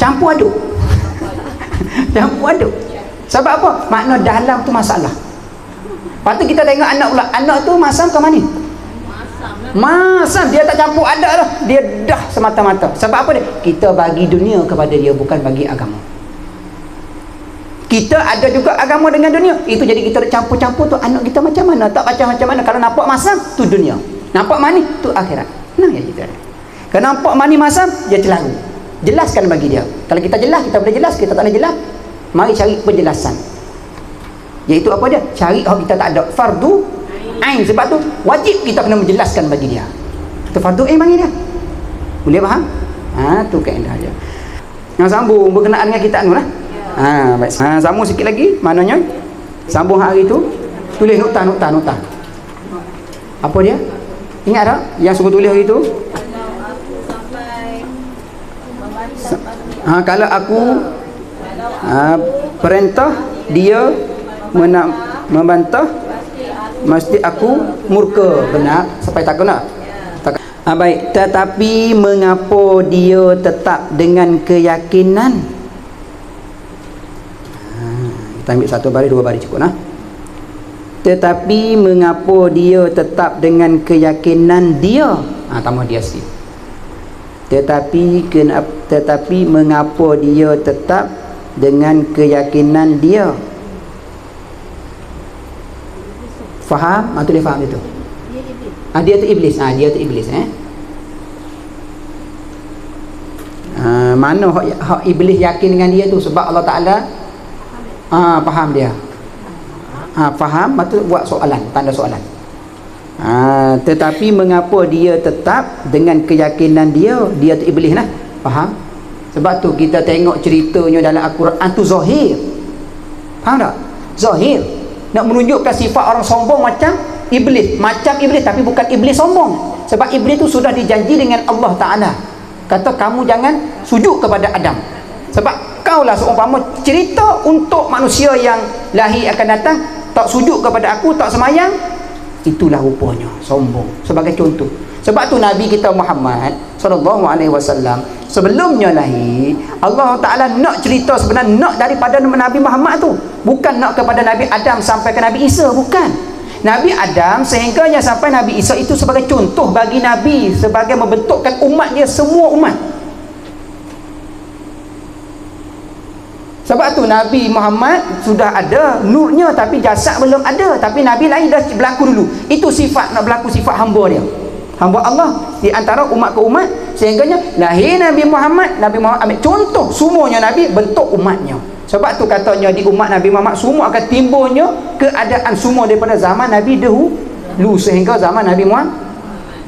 Campur aduk. Campur aduk. Sebab apa? Makna dalam tu masalah. Lepas tu kita tengok anak pula, anak tu masam ke mani? Masam. Dia tak campur aduk lah, dia dah semata-mata. Sebab apa dia? Kita bagi dunia kepada dia, bukan bagi agama. Kita ada juga agama dengan dunia. Itu jadi kita campur-campur tu, anak kita macam mana? Tak macam mana. Kalau nampak masam, tu dunia. Nampak mani, tu akhirat. Nah ya kita. Kalau nampak mani masam, dia celaru. Jelaskan bagi dia. Kalau kita jelas, kita boleh jelas. Kita tak boleh jelas, mari cari penjelasan. Iaitu apa dia? Cari hak kita tak ada. Fardu ain. Sebab tu wajib kita kena menjelaskan bagi dia. Itu fardu ain bagi dia. Boleh faham? Tu kaedah dia. Yang sambung berkenaan dengan kita lah. Baik. Sambung sikit lagi. Maknanya sambung hari tu, tulis nota. Apa dia? Ingat tak yang suruh tulis hari tu? Kalau aku perintah dia membantah, mesti aku murka. Benar? Sampai takut nak? Baik. Tetapi mengapa dia tetap dengan keyakinan? Kita ambil satu baris, dua baris cukup nah. Tetapi mengapa dia tetap dengan keyakinan dia? Tambah dia sikit. Tetapi mengapa dia tetap dengan keyakinan dia? Faham? Tu dia faham itu. Dia tu iblis. Dia tu iblis. Mana hak iblis yakin dengan dia tu? Sebab Allah Ta'ala faham dia. Faham, betul, buat soalan, tanda soalan. Tetapi mengapa dia tetap dengan keyakinan dia? Dia tu iblis lah. Faham? Sebab tu kita tengok ceritanya dalam Al-Quran tu zahir. Faham tak? Zahir. Nak menunjukkan sifat orang sombong macam iblis. Macam iblis, tapi bukan iblis sombong. Sebab iblis tu sudah dijanji dengan Allah Ta'ala. Kata kamu jangan sujud kepada Adam. Sebab kaulah seumpama cerita untuk manusia yang lahir akan datang, tak sujud kepada aku, tak semayang. Itulah rupanya sombong. Sebagai contoh. Sebab tu Nabi kita Muhammad SAW sebelumnya lahir, Allah Ta'ala nak cerita sebenarnya, nak daripada Nabi Muhammad tu, bukan nak kepada Nabi Adam sampai ke Nabi Isa. Bukan. Nabi Adam sehingganya sampai Nabi Isa itu sebagai contoh bagi Nabi, sebagai membentukkan umat dia, semua umat. Sebab tu Nabi Muhammad sudah ada nurnya tapi jasad belum ada, tapi Nabi lain dah berlaku dulu. Itu sifat, nak berlaku sifat hamba dia, hamba Allah di antara umat ke umat. Sehingganya lahir Nabi Muhammad ambil contoh semuanya Nabi bentuk umatnya. Sebab tu katanya di umat Nabi Muhammad semua akan timbulnya keadaan semua daripada zaman Nabi dahulu sehingga zaman Nabi Muhammad.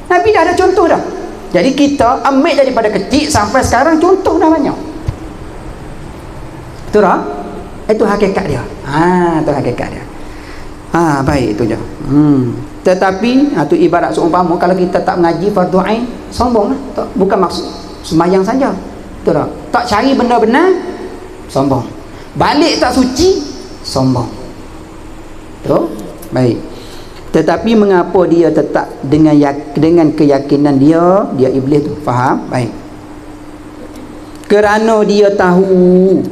Nabi dah ada contoh dah. Jadi kita ambil daripada kecil sampai sekarang contoh dah banyak. Betul tak? Itu hakikat dia. Itu hakikat dia. Baik itu je. Tetapi itu ibarat seumpama kalau kita tak mengaji fardu ain, sombonglah. Bukan maksud sembahyang saja. Betul tak? Tak cari benda-benar, sombong. Balik tak suci, sombong. Betul? Baik. Tetapi mengapa dia tetap dengan keyakinan dia iblis tu? Faham? Baik. Kerana dia tahu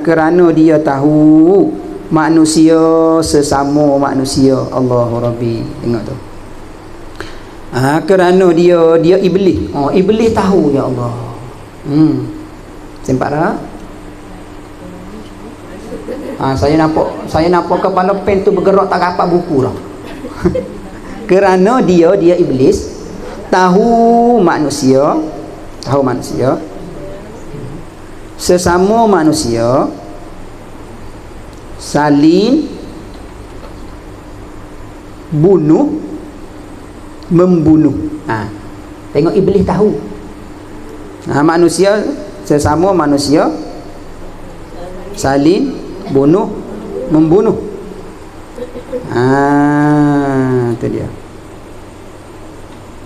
kerana dia tahu manusia sesama manusia. Allahu Rabbi. Tengok tu. Kerana dia iblis. Iblis tahu, ya Allah. Sempat tak? Saya nampak kepala pen tu bergerak tak rapat buku dah. Kerana dia iblis tahu manusia sesama manusia saling membunuh. Tengok iblis tahu. Manusia sesama manusia saling membunuh. Itu dia.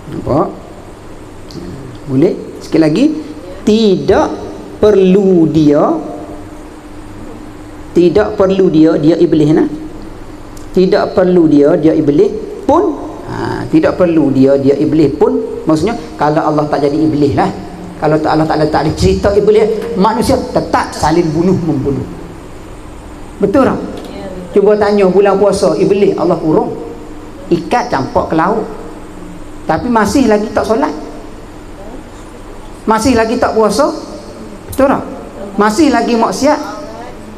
Nampak? Boleh? Sekali lagi, tidak perlu dia iblis nah. Tidak perlu dia iblis pun tidak perlu dia iblis pun. Maksudnya kalau Allah tak jadi iblis lah, kalau Allah tak ada cerita iblis, manusia tetap saling membunuh. Betul tak? Cuba tanya bulan puasa iblis Allah kurung, ikat campak ke laut, tapi masih lagi tak solat, masih lagi tak puasa. Betul tak? Masih lagi maksiat.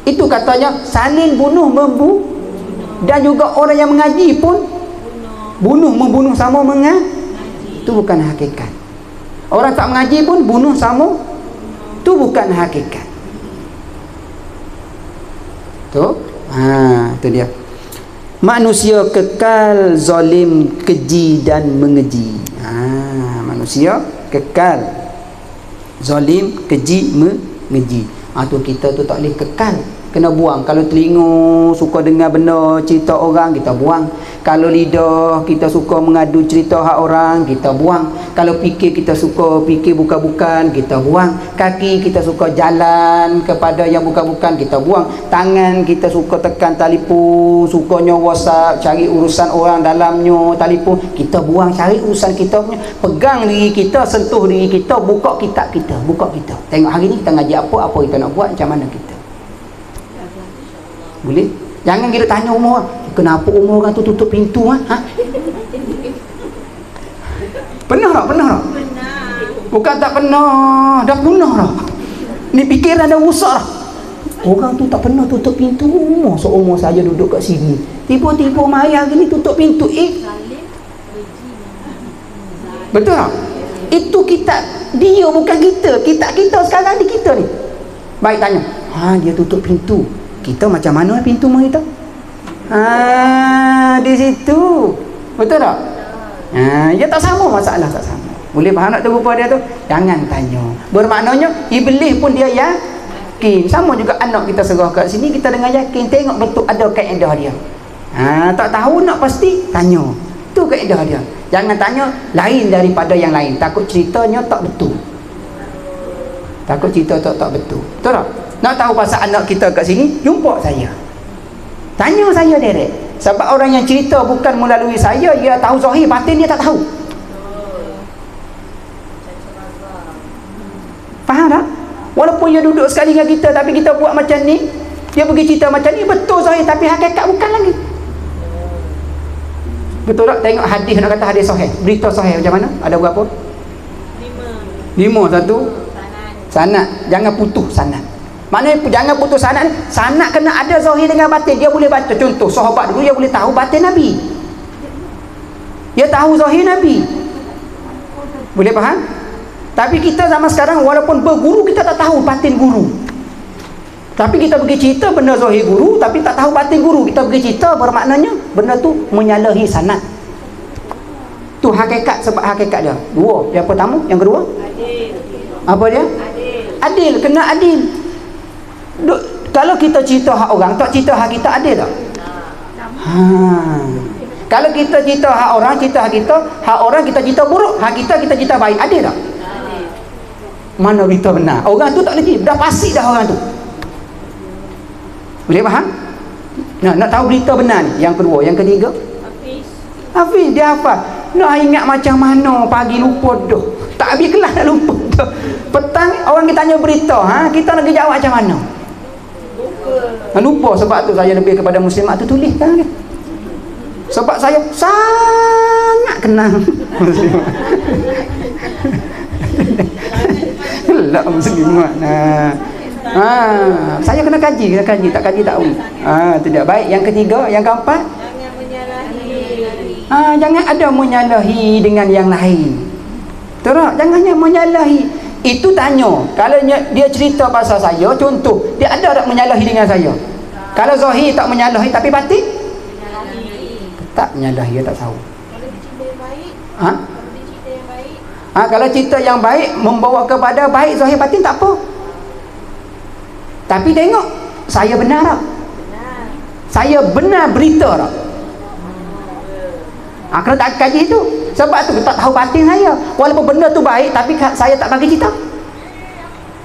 Itu katanya saling membunuh. Dan juga orang yang mengaji pun membunuh sama mengaji. Itu bukan hakikat. Orang tak mengaji pun bunuh sama, itu bukan hakikat. Tu itu dia. Manusia kekal zalim, keji dan mengeji. Manusia kekal zalim, keji, mengeji. Tu kita tu tak boleh kekal, kena buang. Kalau telinga suka dengar benda cerita orang, kita buang. Kalau lidah kita suka mengadu cerita hak orang, kita buang. Kalau fikir kita suka fikir bukan-bukan, kita buang. Kaki kita suka jalan kepada yang bukan-bukan, kita buang. Tangan kita suka tekan telefon, sukanya WhatsApp, cari urusan orang dalamnya telefon, kita buang. Cari urusan kita punya, pegang diri kita, sentuh diri kita, buka kitab kita, tengok hari ni kita ngaji apa kita nak buat, macam mana kita. Boleh? Jangan kita tanya umur, kenapa umur orang tu tutup pintu? Pernah tak? Bukan tak pernah, dah punah dah. Ni fikiran dah rusak dah. Orang tu tak pernah tutup pintu umur. Seumur saja duduk kat sini, tiba-tiba mari hari ni tutup pintu. Betul tak? Itu kitab dia, bukan kita. Kitab kita sekarang di kita ni. Baik tanya, dia tutup pintu, kita macam mana pintu kita? Di situ. Betul tak? Dia tak sama, masalah tak sama. Boleh faham tak tu rupa dia tu? Jangan tanya. Bermaknanya iblis pun dia yakin. Sama juga anak kita serah kat sini, kita dengan yakin tengok betul ada kaedah dia. Tak tahu nak pasti tanya. Tu kaedah dia. Jangan tanya lain daripada yang lain, takut ceritanya tak betul. Takut cerita tak betul. Betul tak? Nak tahu pasal anak kita kat sini, jumpa saya, tanya saya direct. Sebab orang yang cerita bukan melalui saya, dia tahu zahir, batin dia tak tahu. Faham tak? Walaupun dia duduk sekali dengan kita, tapi kita buat macam ni, dia pergi cerita macam ni, betul zahir, tapi hakikat bukan lagi. Betul tak? Tengok hadis, nak kata hadis sahih, berita sahih macam mana? Ada berapa? 5. Satu sanad. Jangan putus sanad. Maknanya jangan putus sanad. Sanad kena ada zahir dengan batin. Dia boleh baca. Contoh sahabat dulu dia boleh tahu batin Nabi. Dia tahu zahir Nabi. Boleh faham? Tapi kita zaman sekarang walaupun berguru kita tak tahu batin guru. Tapi kita pergi cerita benda zahir guru tapi tak tahu batin guru. Kita pergi cerita bermaknanya benda tu menyalahi sanad. Tu hakikat, sebab hakikat dia. Dua. Yang pertama, yang kedua? Adil. Apa dia? Adil. Adil, kena adil. Kalau kita cerita hak orang, tak cerita hak kita, adil tak? Kalau kita cerita hak orang, cerita hak orang kita cerita buruk, hak kita cerita baik, adil tak? Adil. Mana berita benar? Orang tu tak lagi, dah pasti dah orang tu. Boleh faham? Nak tahu berita benar ni. Yang kedua, yang ketiga? Hafiz, dia hafal. Nak ingat macam mana pagi lupa dah. Tak habis kelas dah lupa dah. Petang orang kita tanya berita, kita nak jawab macam mana? Lupa. Sebab tu saya lebih kepada muslimat tu tuliskan. Sebab saya sangat kenal muslimat. Lah muslimat. Saya kena kaji, tak kaji tak boleh. Tidak baik. Yang ketiga, yang keempat, Jangan menyalahi. jangan ada menyalahi dengan yang lain. Terus jangan menyalahi. Itu tanya. Kalau dia cerita pasal saya, contoh, dia ada tak menyalahi dengan saya? Kalau zahir tak menyalahi tapi batin tak menyalahi, dia tak tahu. Kalau dicerita yang baik. Ha? Kalau dicerita yang baik. Kalau cerita yang baik membawa kepada baik zahir batin tak apa. Tapi tengok saya benar tak? Benar. Saya benar berita tak? Kalau tak kaji tu, sebab tu tak tahu batin saya. Walaupun benda tu baik tapi saya tak bagi cerita.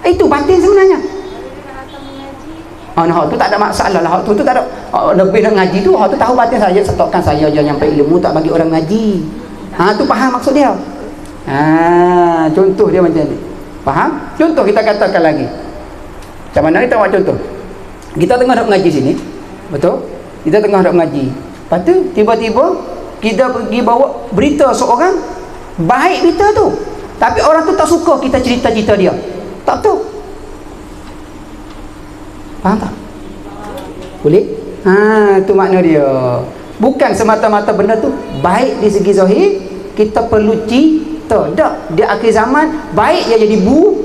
Itu batin sebenarnya. Hak tu tak ada masalah lah. Hak tu tak ada lebih nak ngaji tu, hak tu tahu batin saya. Setokkan saya je nyampai ilmu, tak bagi orang ngaji. Tu faham maksud dia. Contoh dia macam ni. Faham? Contoh kita katakan lagi. Macam mana kita buat contoh? Kita tengah nak mengaji sini. Betul? Kita tengah nak mengaji. Lepas tu tiba-tiba kita pergi bawa berita seorang, baik berita tu, tapi orang tu tak suka kita cerita-cerita dia. Tak tahu. Faham tak? Boleh? Tu makna dia. Bukan semata-mata benda tu baik di segi zahir, kita perlu cerita. Tak, di akhir zaman baik dia jadi buruk.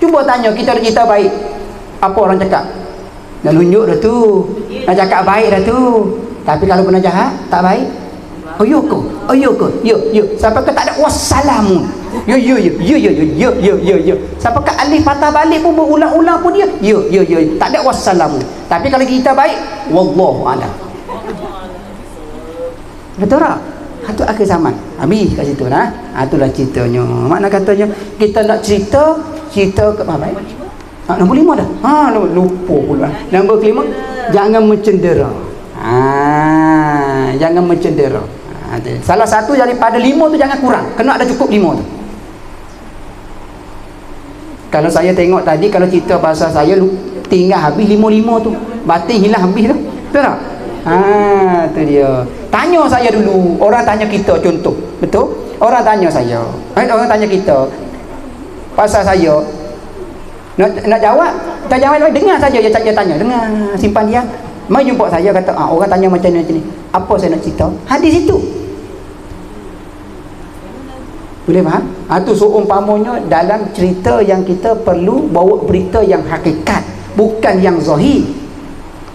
Cuba tanya, kita ada cerita baik, apa orang cakap? Nak tunjuk dah tu, nak cakap baik dah tu. Tapi kalau kena jahat, tak baik. Oh yo ko, yo. Sampai ke tak ada wassalamu. Yo. Sampai ke alif patah balik pun berulang-ulang pun dia. Yo. Tak ada wassalamu. Tapi kalau kita baik, wallahu a'lam. Betul tak? Itu akhir zaman. Habis kat situ lah. Itulah ceritanya. Makna katanya kita nak cerita ke apa baik? Nombor 5 dah. Lupa pula. Nombor 5, jangan mencendera. Jangan mencendera. Salah satu daripada 5 tu jangan kurang. Kena ada cukup 5 tu. Kalau saya tengok tadi, kalau cerita pasal saya tinggal habis 5 tu. Batin hilang habis tu. Betul tak? Tu dia. Tanya saya dulu. Orang tanya kita contoh. Betul? Orang tanya saya. Orang tanya kita pasal saya. Nak jawab, tak jawab lagi, dengar saja dia tanya, dengar, simpan dia. Mai jumpa saya kata, orang tanya macam ni. Apa saya nak cerita? Hadis itu. Boleh faham? Itu seumpamanya dalam cerita yang kita perlu bawa berita yang hakikat, bukan yang zahir.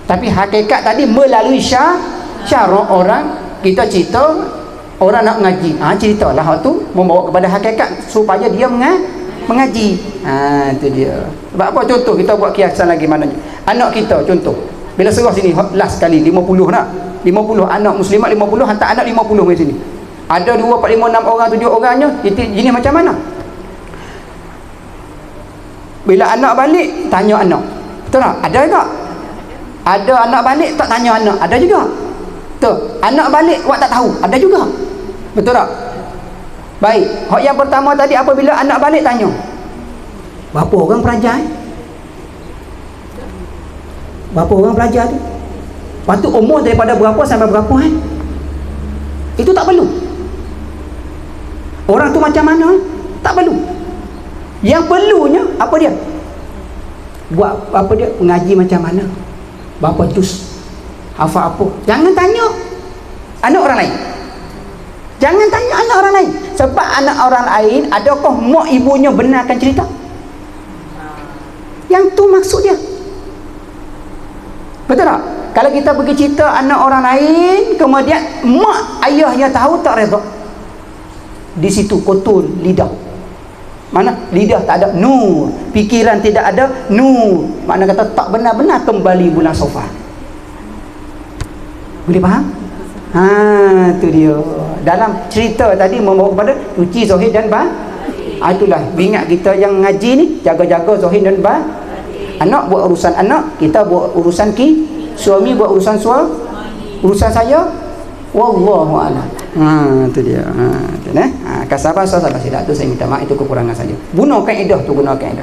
Tapi hakikat tadi melalui syarak orang, kita cerita, orang nak ngaji. Ceritalah hak tu membawa kepada hakikat supaya dia mengaji. Itu dia. Sebab apa? Contoh kita buat kiasan lagi maknanya. Anak kita contoh. Bila serah sini last kali 50 nak. 50 anak muslimat 50, hantar anak 50 di sini. Ada 2 4 5 6 orang 7 orangnya, jenis macam mana? Bila anak balik tanya anak. Betul tak? Ada tak? Ada anak balik tak tanya anak. Ada juga. Betul. Anak balik awak tak tahu. Ada juga. Betul tak? Baik, hak yang pertama tadi apabila anak balik tanya, berapa orang pelajar? Berapa orang pelajar tu? Lepas tu umur daripada berapa sampai berapa Itu tak perlu. Orang tu macam mana? Tak perlu. Yang perlunya apa dia? Buat apa dia? Mengaji macam mana? Berapa juz? Hafal apa? Jangan tanya anak orang lain. Jangan tanya anak orang lain. Sebab anak orang lain, adakah mak ibunya benarkan cerita? Yang tu maksud dia. Betul tak? Kalau kita pergi cerita anak orang lain, kemudian mak ayahnya tahu, tak reda. Di situ kotor lidah. Mana? Lidah tak ada nur, fikiran tidak ada nur. Makna kata tak benar-benar kembali bulan Safar. Boleh faham? Tu dia. Dalam cerita tadi membawa kepada cuci zahir dan itulah ingat kita yang ngaji ni, jaga-jaga zahir dan anak buat urusan anak, kita buat urusan suami buat urusan urusan saya, wallahu a'lam. Tu dia. Kasabah sahabat silap tu saya minta maaf, itu kekurangan saja. Guna kaedah tu, guna kaedah.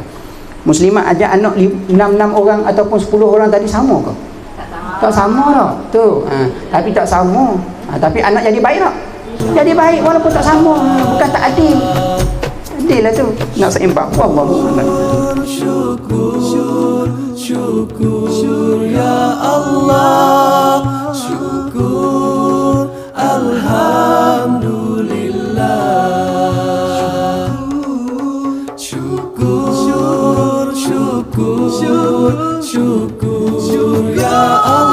Muslimat ajak anak 6 orang ataupun 10 orang tadi sama ke? Tak sama dah. Tu. Tapi tak sama. Tapi anak jadi baik tak? Jadi baik walaupun tak sama. Bukan tak adil. Adil lah tu. Nak seimbang. Wallahu a'lam. Syukur ya Allah, syukur alhamdulillah. Syukur ya Allah.